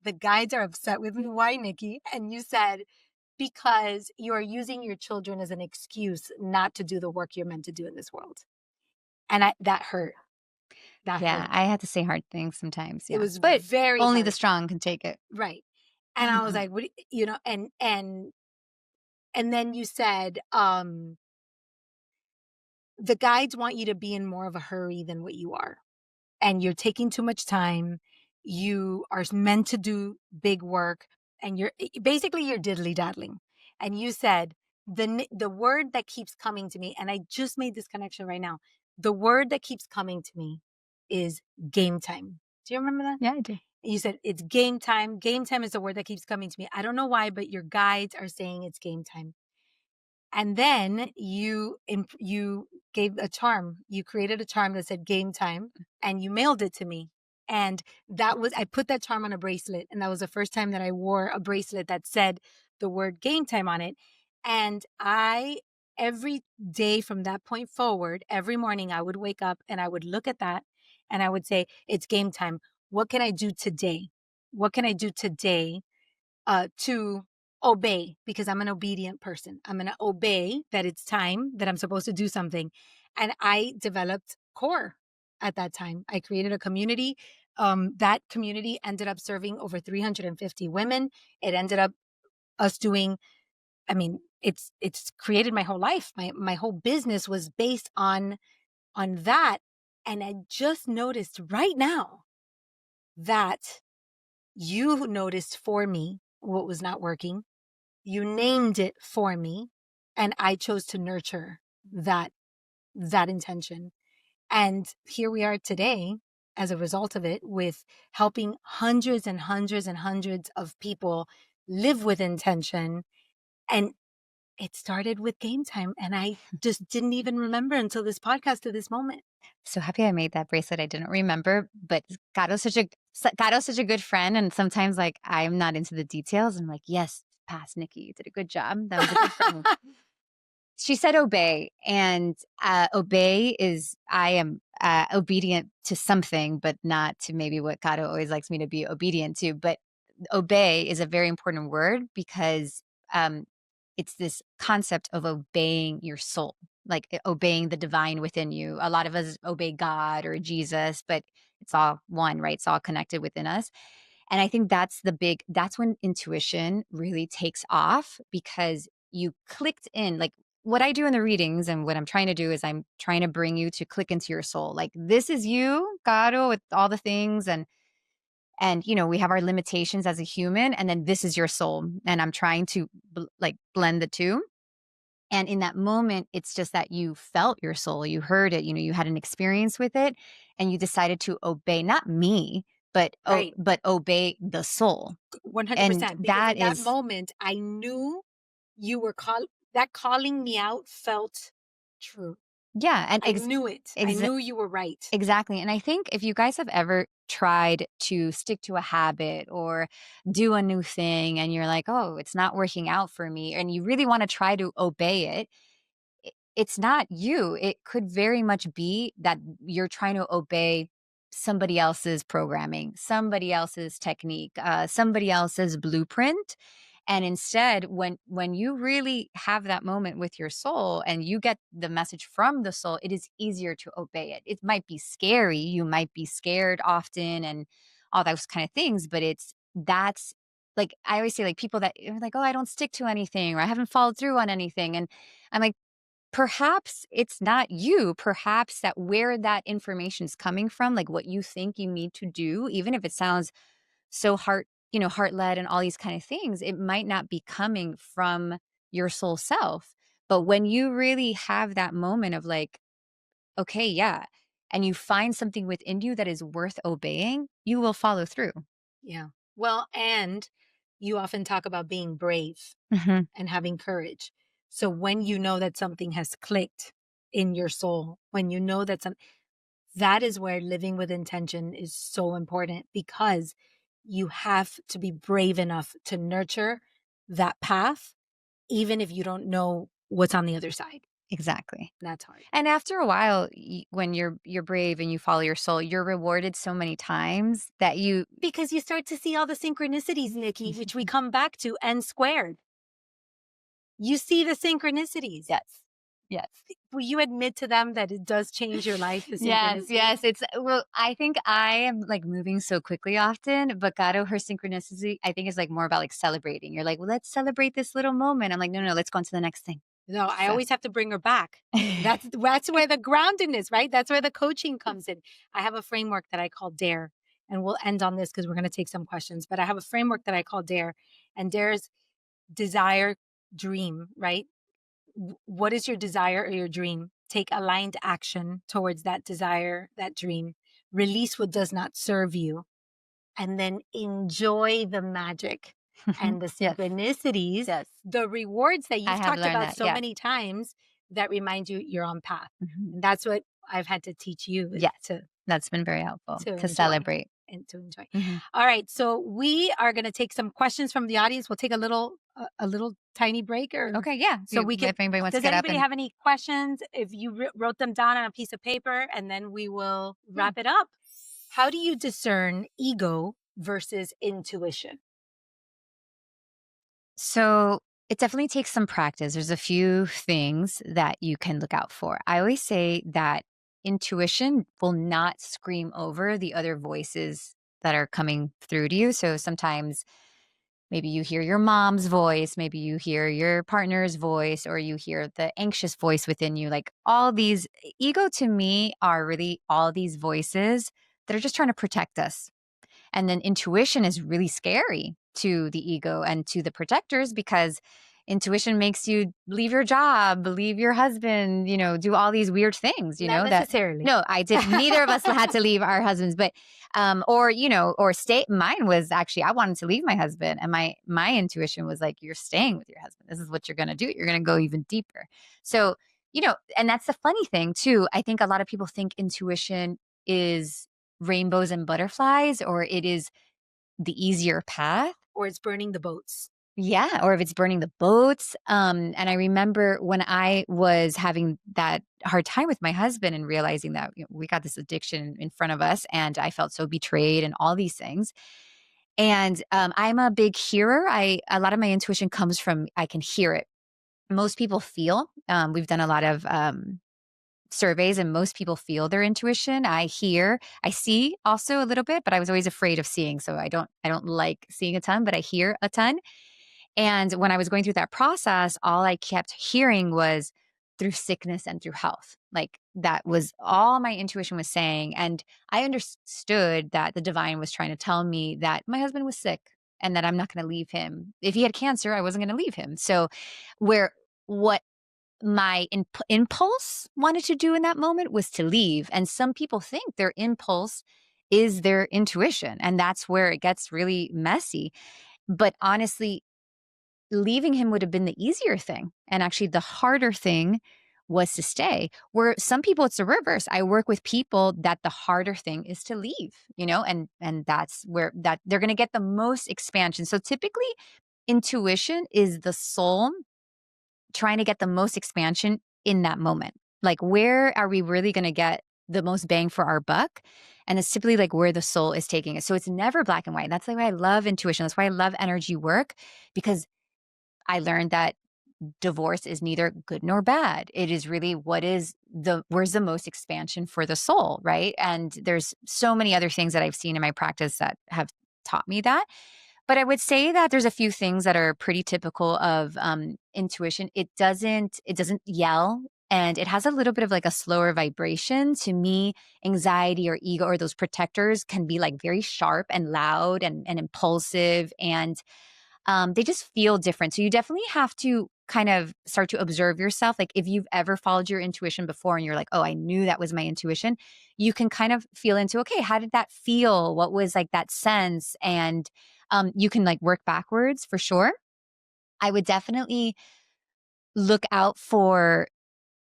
the guides are upset with me. Why, Nikki? And you said, because you are using your children as an excuse not to do the work you're meant to do in this world. And that hurt. That Yeah, hurt. I had to say hard things sometimes, It yeah. was But very only the hard. strong can take it. Right. And I was like, what, and then you said, the guides want you to be in more of a hurry than what you are. And you're taking too much time. You are meant to do big work and basically you're diddly daddling. And you said the word that keeps coming to me, and I just made this connection right now. The word that keeps coming to me is game time. Do you remember that? Yeah, I do. You said it's game time. Game time is the word that keeps coming to me. I don't know why, but your guides are saying it's game time. And then you gave a charm. You created a charm that said game time and you mailed it to me. And I put that charm on a bracelet. And that was the first time that I wore a bracelet that said the word game time on it. And every day from that point forward, every morning I would wake up and I would look at that and I would say, it's game time. What can I do today? What can I do today to obey because I'm an obedient person. I'm going to obey that it's time that I'm supposed to do something. And I developed CORE at that time. I created a community. That community ended up serving over 350 women. It ended up us doing, I mean, it's created my whole life. My whole business was based on that. And I just noticed right now that you noticed for me what was not working. You named it for me, and I chose to nurture that intention. And here we are today as a result of it, with helping hundreds and hundreds and hundreds of people live with intention. And it started with game time, and I just didn't even remember until this podcast to this moment. So happy I made that bracelet. I didn't remember, but Garo's such a good friend, and sometimes like I'm not into the details. I'm like, yes, pass, Nikki. You did a good job. That was a good friend. She said obey, and obey is I am obedient to something, but not to maybe what Caro always likes me to be obedient to. But obey is a very important word because um, it's this concept of obeying your soul, like obeying the divine within you. A lot of us obey God or Jesus, but it's all one, right? It's all connected within us. And I think that's when intuition really takes off because you clicked in. Like what I do in the readings and what I'm trying to do is I'm trying to bring you to click into your soul. Like this is you, Gato, with all the things and you know, we have our limitations as a human and then this is your soul. And I'm trying to like blend the two. And in that moment, it's just that you felt your soul, you heard it, you know, you had an experience with it and you decided to obey not me, Right. but obey the soul. And 100%. Because that in that is moment, I knew you were that calling me out felt true. yeah, and I knew it. I knew you were right. exactly. And I think if you guys have ever tried to stick to a habit or do a new thing and you're like, "Oh, it's not working out for me," and you really want to try to obey it, it's not you. It could very much be that you're trying to obey somebody else's programming, somebody else's technique, somebody else's blueprint. And instead, when you really have that moment with your soul and you get the message from the soul, it is easier to obey it. It might be scary. You might be scared often and all those kind of things, but that's like I always say, like people that are like, oh, I don't stick to anything or I haven't followed through on anything. And I'm like, perhaps it's not you. Perhaps that where that information is coming from, like what you think you need to do, even if it sounds so heart led and all these kind of things, it might not be coming from your soul self. But when you really have that moment of like, okay, yeah. and you find something within you that is worth obeying, you will follow through. Yeah. Well, and you often talk about being brave Mhm. and having courage. So when you know that something has clicked in your soul, when you know that that is where living with intention is so important, because you have to be brave enough to nurture that path, even if you don't know what's on the other side. Exactly. That's hard. And after a while, when you're brave and you follow your soul, you're rewarded so many times that you Because you start to see all the synchronicities, Nikki, which we come back to n squared. You see the synchronicities. yes. Yes. Will you admit to them that it does change your life, the Yes, synchronicities? yes. It's well, I think I am like moving so quickly often, but Gato, her synchronicity, I think is like more about like celebrating. You're like, well, let's celebrate this little moment. I'm like, no, no, let's go on to the next thing. No, I So always have to bring her back. That's where the groundedness, right? That's where the coaching comes in. I have a framework that I call DARE, and we'll end on this because we're going to take some questions. But I have a framework that I call DARE, and DARE is desire, dream, right? What is your desire or your dream? Take aligned action towards that desire, that dream. Release what does not serve you, and then enjoy the magic and the yes, synchronicities, yes. the rewards that I you've have talked learned about that. so Yeah. many times that remind you you're on path. Mhm. And that's what I've had to teach you, is Yes. That's been very helpful to to enjoy celebrate. and to enjoy. Mhm. All right, so we are going to take some questions from the audience. We'll take a little tiny break, or Okay. Yeah. so we can. If anybody wants to Does get up anybody and have any questions? If you wrote them down on a piece of paper, and then we will yeah. wrap it up. How do you discern ego versus intuition? So it definitely takes some practice. There's a few things that you can look out for. I always say that intuition will not scream over the other voices that are coming through to you. So sometimes maybe you hear your mom's voice, maybe you hear your partner's voice, or you hear the anxious voice within you. Like all these, ego to me are really all these voices that are just trying to protect us. And then intuition is really scary to the ego and to the protectors, because intuition makes you leave your job, leave your husband, do all these weird things, Not that necessarily. no, I did. Neither of us had to leave our husbands, but, or stay. Mine was actually, I wanted to leave my husband, and my intuition was like, you're staying with your husband. This is what you're going to do. You're going to go even deeper. So, and that's the funny thing too. I think a lot of people think intuition is rainbows and butterflies, or it is the easier path. Or it's burning the boats. Yeah, or if it's burning the boats. And I remember when I was having that hard time with my husband and realizing that we got this addiction in front of us, and I felt so betrayed and all these things. And I'm a big hearer. A lot of my intuition comes from, I can hear it. Most people feel. We've done a lot of surveys, and most people feel their intuition. I hear, I see also a little bit, but I was always afraid of seeing. So I don't like seeing a ton, but I hear a ton. And when I was going through that process, all I kept hearing was through sickness and through health. Like that was all my intuition was saying. And I understood that the divine was trying to tell me that my husband was sick and that I'm not going to leave him. If he had cancer, I wasn't going to leave him. So what my impulse wanted to do in that moment was to leave. And some people think their impulse is their intuition. And that's where it gets really messy. But honestly, leaving him would have been the easier thing. And actually, the harder thing was to stay. Where some people, it's the reverse. I work with people that the harder thing is to leave, and that's where that they're going to get the most expansion. So typically, intuition is the soul trying to get the most expansion in that moment. Like, where are we really going to get the most bang for our buck? And it's typically like where the soul is taking it. So it's never black and white. That's why I love intuition. That's why I love energy work, because I learned that divorce is neither good nor bad. It is really where's the most expansion for the soul, right? And there's so many other things that I've seen in my practice that have taught me that. But I would say that there's a few things that are pretty typical of intuition. It doesn't yell, and it has a little bit of like a slower vibration. To me, anxiety or ego or those protectors can be like very sharp and loud and impulsive, and they just feel different. So you definitely have to kind of start to observe yourself, like if you've ever followed your intuition before and you're like, oh, I knew that was my intuition, you can kind of feel into, okay, how did that feel? What was like that sense? And you can like work backwards for sure. I would definitely look out for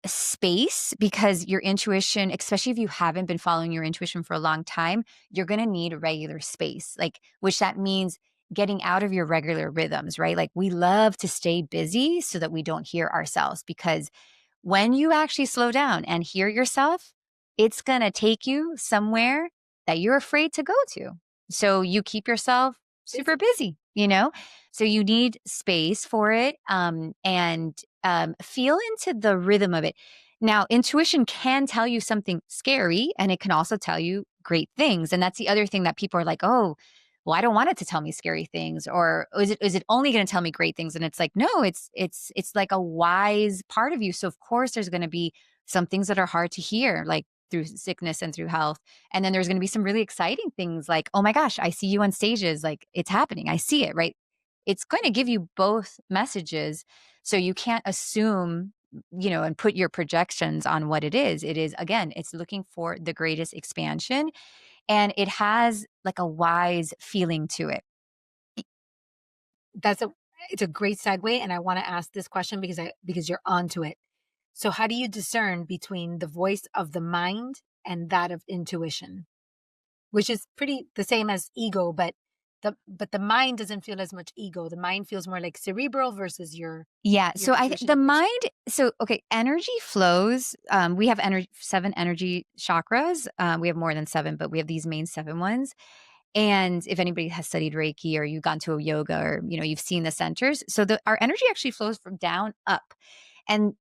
space because your intuition, especially if you haven't been following your intuition for a long time, you're going to need regular space, like, which that means getting out of your regular rhythms, right? Like, we love to stay busy so that we don't hear ourselves because when you actually slow down and hear yourself, it's going to take you somewhere that you're afraid to go to. So you keep yourself super Busy. busy, you know? So you need space for it and feel into the rhythm of it. Now, intuition can tell you something scary and it can also tell you great things. And that's the other thing that people are like, oh, well, I don't want it to tell me scary things, or is it only going to tell me great things? And it's like, no, it's like a wise part of you. So of course there's going to be some things that are hard to hear, like through sickness and through health. And then there's going to be some really exciting things like, oh my gosh, I see you on stages, like it's happening. I see it, right? It's going to give you both messages. So you can't assume, and put your projections on what it is. It is, again, it's looking for the greatest expansion and it has like a wise feeling to it. That's a it's a great segue, and I wanna ask this question because you're onto it. So how do you discern between the voice of the mind and that of intuition? Which is pretty the same as ego, but the mind doesn't feel as much ego. The mind feels more like cerebral versus Yeah. your So intuition the and your soul. mind, so okay, energy flows. We have seven energy chakras. We have more than seven, but we have these main seven ones. And if anybody has studied Reiki or you've gone to a yoga or you've seen the centers, so our energy actually flows from down up. And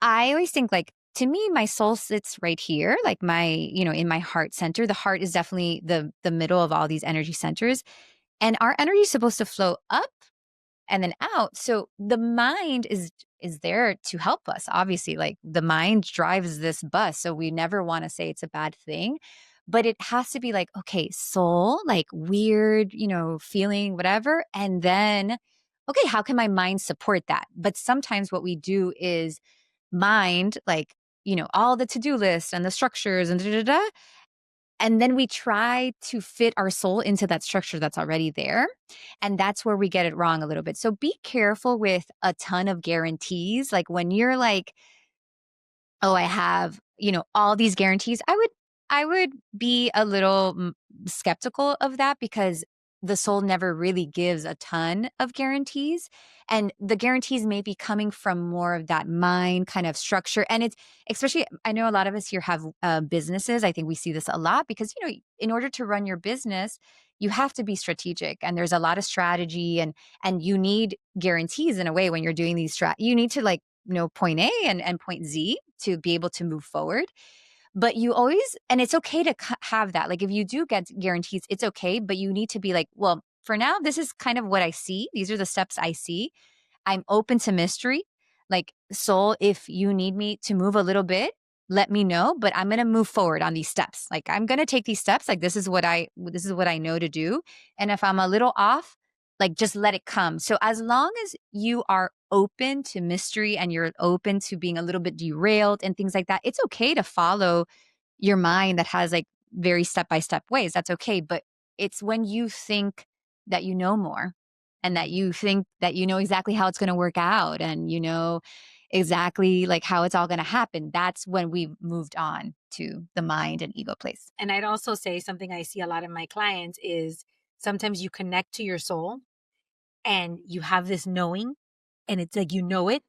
I always think like to me, my soul sits right here, like in my heart center. The heart is definitely the middle of all these energy centers. And our energy is supposed to flow up and then out. So the mind is there to help us. Obviously, like the mind drives this bus, so we never want to say it's a bad thing, but it has to be like, okay, soul, like weird, feeling whatever, and then okay, how can my mind support that? But sometimes what we do is mind like, all the to-do lists and the structures and da da da, and then we try to fit our soul into that structure that's already there. And that's where we get it wrong a little bit. So be careful with a ton of guarantees. Like when you're like, oh, I have, all these guarantees, I would be a little skeptical of that because the soul never really gives a ton of guarantees. And the guarantees may be coming from more of that mind kind of structure. And it's especially, I know a lot of us here have businesses. I think we see this a lot because, in order to run your business, you have to be strategic and there's a lot of strategy and you need guarantees in a way when you're doing these you need to like point A and point Z to be able to move forward. But you always, and it's okay to have that. Like if you do get guarantees, it's okay, but you need to be like, well, for now, this is kind of what I see. These are the steps I see. I'm open to mystery. Like, soul, if you need me to move a little bit, let me know, but I'm going to move forward on these steps. Like I'm going to take these steps. Like this is what I know to do. And if I'm a little off, like just let it come. So as long as you are open to mystery and you're open to being a little bit derailed and things like that, it's okay to follow your mind that has like very step by step ways. That's okay. But it's when you think that you know more and that you think that you know exactly how it's going to work out and exactly like how it's all going to happen. That's when we've moved on to the mind and ego place. And I'd also say something I see a lot in my clients is sometimes you connect to your soul and you have this knowing and it's like you know it.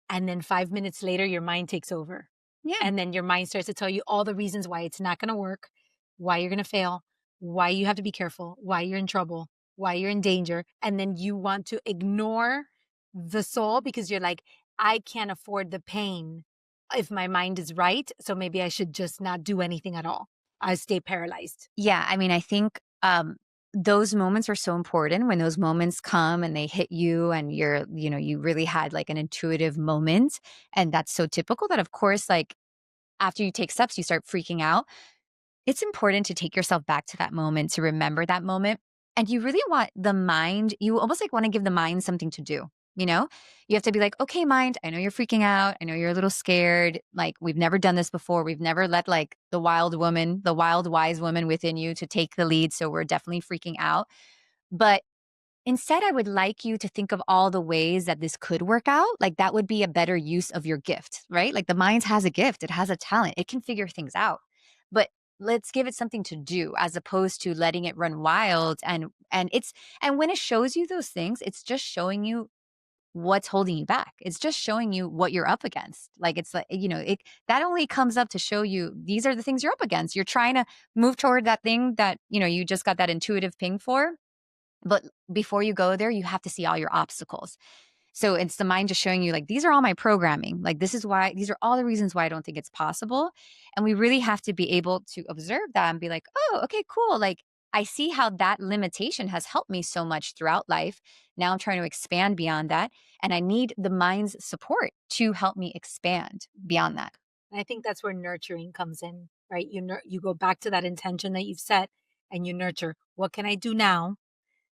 And then 5 minutes later, your mind takes over. Yeah. And then your mind starts to tell you all the reasons why it's not going to work, why you're going to fail, why you have to be careful, why you're in trouble, why you're in danger. And then you want to ignore the soul because you're like, I can't afford the pain if my mind is right. So maybe I should just not do anything at all. I stay paralyzed. Yeah, I mean, I think those moments are so important when those moments come and they hit you and you really had like an intuitive moment. And that's so typical that, of course, like after you take steps, you start freaking out. It's important to take yourself back to that moment, to remember that moment. And you really want the mind, you almost like want to give the mind something to do. You know, you have to be like, okay, mind, I know you're freaking out. I know you're a little scared. Like, we've never done this before. We've never let like the wild woman, the wild, wise woman within you to take the lead. So we're definitely freaking out. But instead, I would like you to think of all the ways that this could work out. Like, that would be a better use of your gift, right? Like, the mind has a gift, it has a talent, it can figure things out. But let's give it something to do as opposed to letting it run wild. And when it shows you those things, it's just showing you what's holding you back. It's just showing you what you're up against. Like, it's like, that only comes up to show you these are the things you're up against. You're trying to move toward that thing that, you just got that intuitive ping for. But before you go there, you have to see all your obstacles. So it's the mind just showing you, like, these are all my programming. Like, these are all the reasons why I don't think it's possible. And we really have to be able to observe that and be like, oh, okay, cool. Like, I see how that limitation has helped me so much throughout life. Now I'm trying to expand beyond that. And I need the mind's support to help me expand beyond that. And I think that's where nurturing comes in, right? You go back to that intention that you've set and you nurture. What can I do now?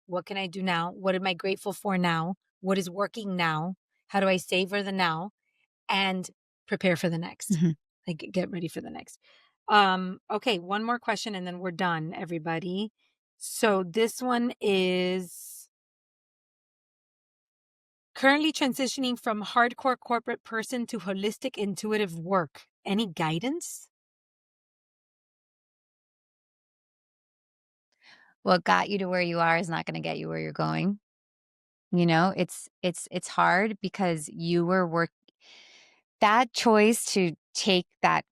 What can I do now? What am I grateful for now? What is working now? How do I savor the now and prepare for the next? Mhm. Like, get ready for the next. Okay, one more question and then we're done, everybody. So this one is currently transitioning from hardcore corporate person to holistic intuitive work. Any guidance? What got you to where you are is not going to get you where you're going. It's hard because you were work that choice to take that,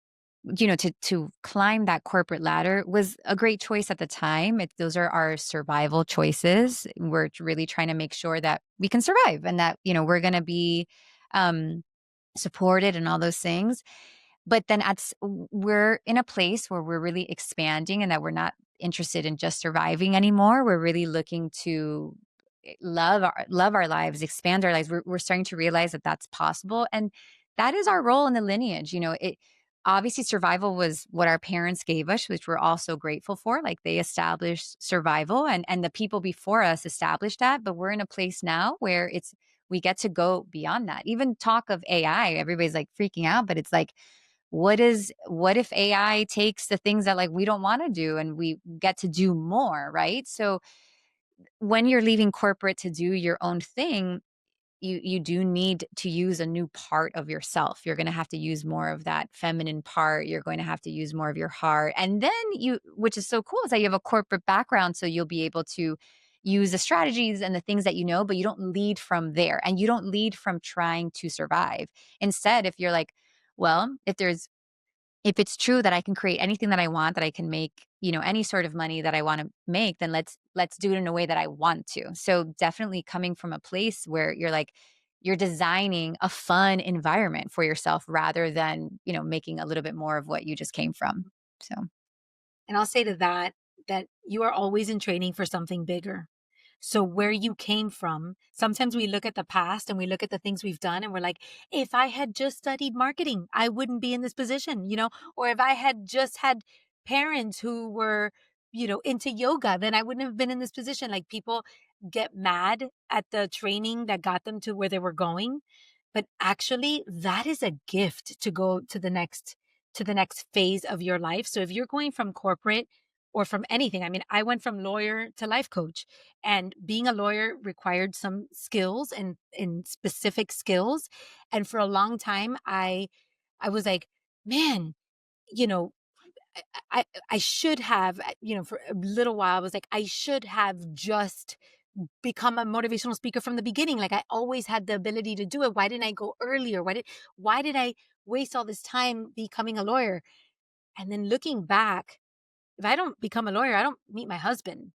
to climb that corporate ladder was a great choice at the time. Those are our survival choices. We're really trying to make sure that we can survive and that, we're going to be um, supported and all those things. But then we're in a place where we're really expanding and that we're not interested in just surviving anymore. We're really looking to love our lives, expand our lives. We're starting to realize that that's possible, and that is our role in the lineage. It obviously survival was what our parents gave us, which we're also grateful for. Like, they established survival, and the people before us established that. But we're in a place now where we get to go beyond that. Even talk of AI, everybody's like freaking out, but it's like, what if AI takes the things that, like, we don't want to do and we get to do more, right? So when you're leaving corporate to do your own thing, you do need to use a new part of yourself. You're going to have to use more of that feminine part. You're going to have to use more of your heart. And then which is so cool, is that you have a corporate background. So you'll be able to use the strategies and the things that you know, but you don't lead from there. And you don't lead from trying to survive. Instead, if you're like, well, if it's true that I can create anything that I want, that I can make, any sort of money that I want to make, then let's do it in a way that I want to. So definitely coming from a place where you're designing a fun environment for yourself rather than, making a little bit more of what you just came from. So And I'll say to that, that you are always in training for something bigger. So where you came from, sometimes we look at the past and we look at the things we've done and we're like, if I had just studied marketing, I wouldn't be in this position, or if I had just had parents who were, into yoga, then I wouldn't have been in this position. Like, people get mad at the training that got them to where they were going. But actually, that is a gift to go to the next phase of your life. So if you're going from corporate or from anything, I mean, I went from lawyer to life coach, and being a lawyer required some skills and specific skills. And for a long time, I was like, man, you know, I should have, for a little while, I was like, I should have just become a motivational speaker from the beginning. Like, I always had the ability to do it. Why didn't I go earlier? Why did I waste all this time becoming a lawyer? And then looking back, if I don't become a lawyer, I don't meet my husband.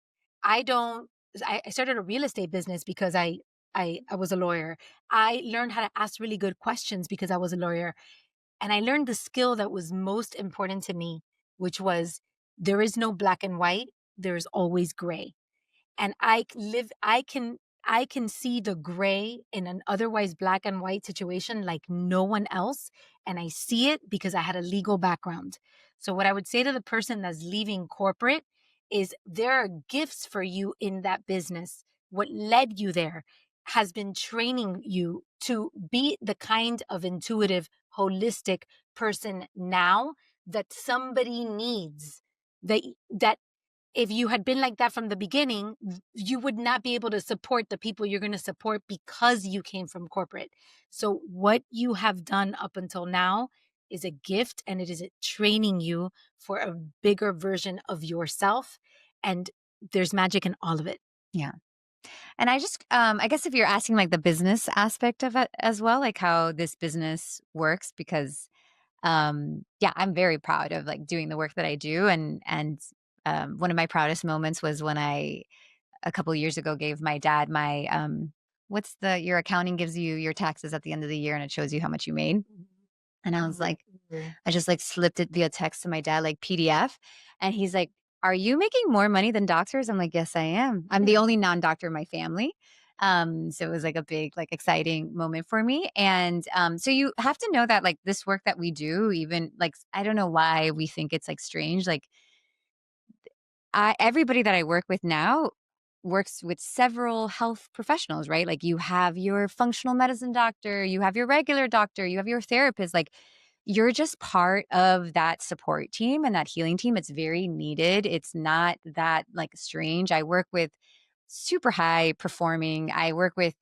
I don't. I started a real estate business because I was a lawyer. I learned how to ask really good questions because I was a lawyer. And I learned the skill that was most important to me, which was there is no black and white, there is always gray. And I can see the gray in an otherwise black and white situation like no one else. And I see it because I had a legal background. So what I would say to the person that's leaving corporate is there are gifts for you in that business. What led you there? has been training you to be the kind of intuitive, holistic person now that somebody needs. That if you had been like that from the beginning, you would not be able to support the people you're going to support because you came from corporate. So, what you have done up until now is a gift, and it is training you for a bigger version of yourself. And there's magic in all of it. Yeah. And I guess if you're asking like the business aspect of it as well, like how this business works, because yeah, I'm very proud of like doing the work that I do. And one of my proudest moments was when I, a couple of years ago, gave my dad my, what's your accounting gives you your taxes at the end of the year and it shows you how much you made. And I was Mhm. like, I just like slipped it via text to my dad, like PDF. And he's like, "Are you making more money than doctors?" I'm like, "Yes, I am. I'm the only non-doctor in my family." So it was like a big, like exciting moment for me. And so you have to know that like this work that we do, even like I don't know why we think it's like strange. Like everybody that I work with now works with several health professionals, right? Like you have your functional medicine doctor, you have your regular doctor, you have your therapist. Like you're just part of that support team and that healing team. It's very needed. It's not that like strange. I work with super high performing. I work with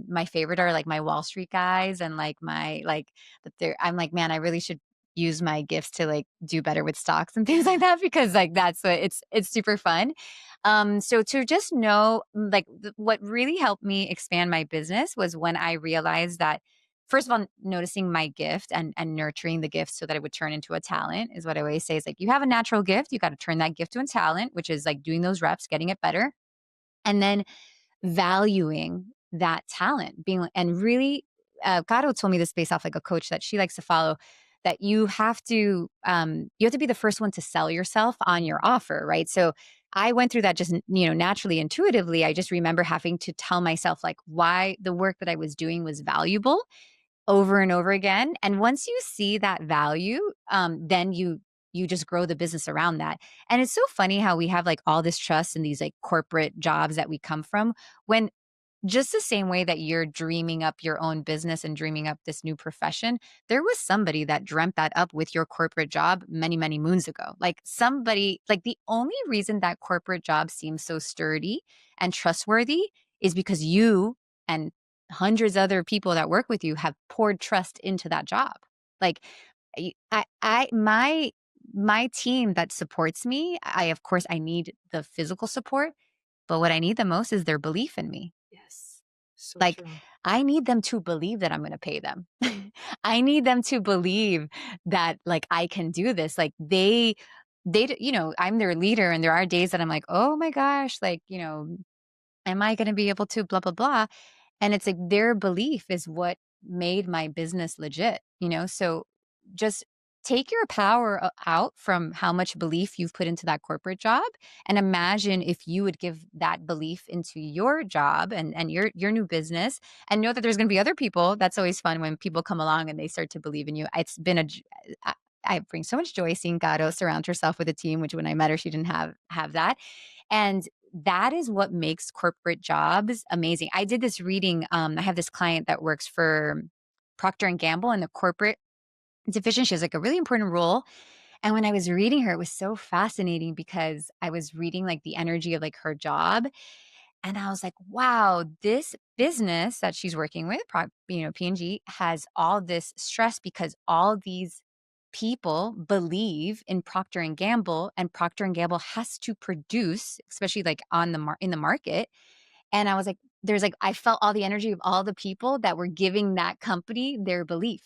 my favorite are like my Wall Street guys and like my like that they're I'm like, man, I really should use my gifts to like do better with stocks and things like that because like that's what it's super fun. So to just know like what really helped me expand my business was when I realized that first of all noticing my gift and nurturing the gift so that it would turn into a talent is what I always say is like you have a natural gift, you got to turn that gift to a talent, which is like doing those reps, getting it better, and then valuing that talent being and really Gato told me this based off like a coach that she likes to follow, that you have to be the first one to sell yourself on your offer, right? So I went through that just naturally, intuitively. I just remember having to tell myself like why the work that I was doing was valuable over and over again. And once you see that value, then you just grow the business around that. And it's so funny how we have like all this trust in these like corporate jobs that we come from when just the same way that you're dreaming up your own business and dreaming up this new profession, there was somebody that dreamt that up with your corporate job many, many moons ago. Like somebody, like the only reason that corporate job seems so sturdy and trustworthy is because you and hundreds of other people that work with you have poured trust into that job. Like my team that supports me, of course I need the physical support, but what I need the most is their belief in me. Yes. So Like, true. I need them to believe that I'm gonna pay them. I need them to believe that, like, I can do this. Like, I'm their leader, and there are days that I'm like, "Oh my gosh," like, am I gonna be able to blah, blah, blah? And it's like their belief is what made my business legit, you know? So just take your power out from how much belief you've put into that corporate job and imagine if you would give that belief into your job and your new business, and know that there's going to be other people. That's always fun when people come along and they start to believe in you. It's been I bring so much joy seeing Gato surround herself with a team, which when I met her, she didn't have that. And that is what makes corporate jobs amazing. I did this reading. I have this client that works for Procter and Gamble in the corporate division. She has like a really important role. And when I was reading her, it was so fascinating because I was reading like the energy of like her job. And I was like, wow, this business that she's working with, P&G, has all this stress because all these people believe in Procter and Gamble, and Procter and Gamble has to produce, especially like in the market. And I was like, I felt all the energy of all the people that were giving that company their belief.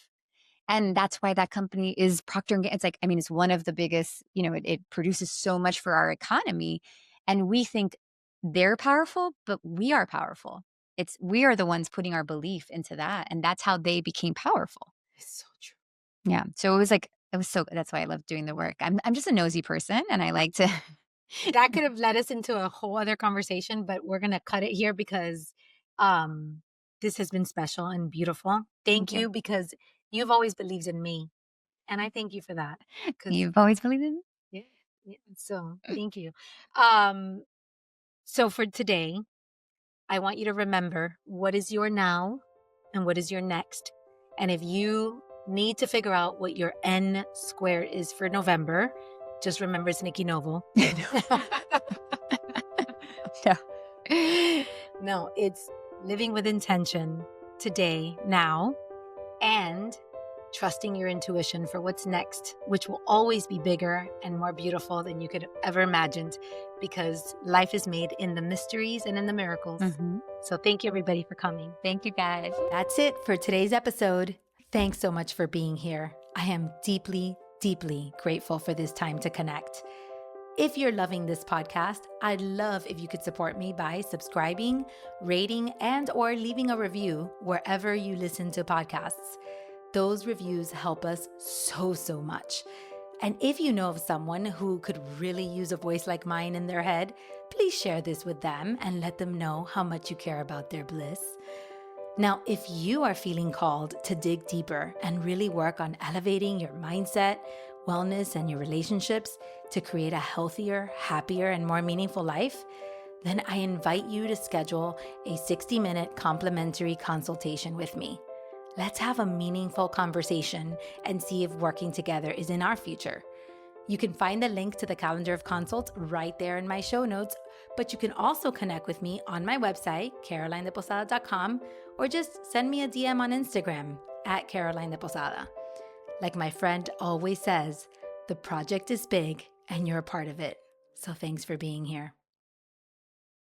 And that's why that company is Procter& and Gamble. It's like, I mean, it's one of the biggest, it produces so much for our economy. And we think they're powerful, but we are powerful. We are the ones putting our belief into that. And that's how they became powerful. It's so true. Yeah. So that's why I love doing the work. I'm just a nosy person and I like to. That could have led us into a whole other conversation, but we're gonna cut it here because um this has been special and beautiful. Thank Thank you. you because you've always believed in me. And I thank you for that. Because You've always believed in me. yeah, yeah, so thank you. Um so for today, I want you to remember what is your now and what is your next. And if you need to figure out what your N squared is for November, just remember it's Nikki Novo. No, it's living with intention today, now, and trusting your intuition for what's next, which will always be bigger and more beautiful than you could have ever imagined, because life is made in the mysteries and in the miracles. So thank you, everybody, for coming. Thank you, guys. That's it for today's episode. Thanks so much for being here. I am deeply, deeply grateful for this time to connect. If you're loving this podcast, I'd love if you could support me by subscribing, rating, and or leaving a review wherever you listen to podcasts. Those reviews help us so much. And if you know of someone who could really use a voice like mine in their head, please share this with them and let them know how much you care about their bliss. Now, if you are feeling called to dig deeper and really work on elevating your mindset, wellness, and your relationships to create a healthier, happier, and more meaningful life, then I invite you to schedule a 60-minute complimentary consultation with me. Let's have a meaningful conversation and see if working together is in our future. You can find the link to the calendar of consults right there in my show notes, but you can also connect with me on my website, carolinedeposada.com, or just send me a DM on Instagram at Caroline de Posada. Like my friend always says, the project is big and you're a part of it. So thanks for being here.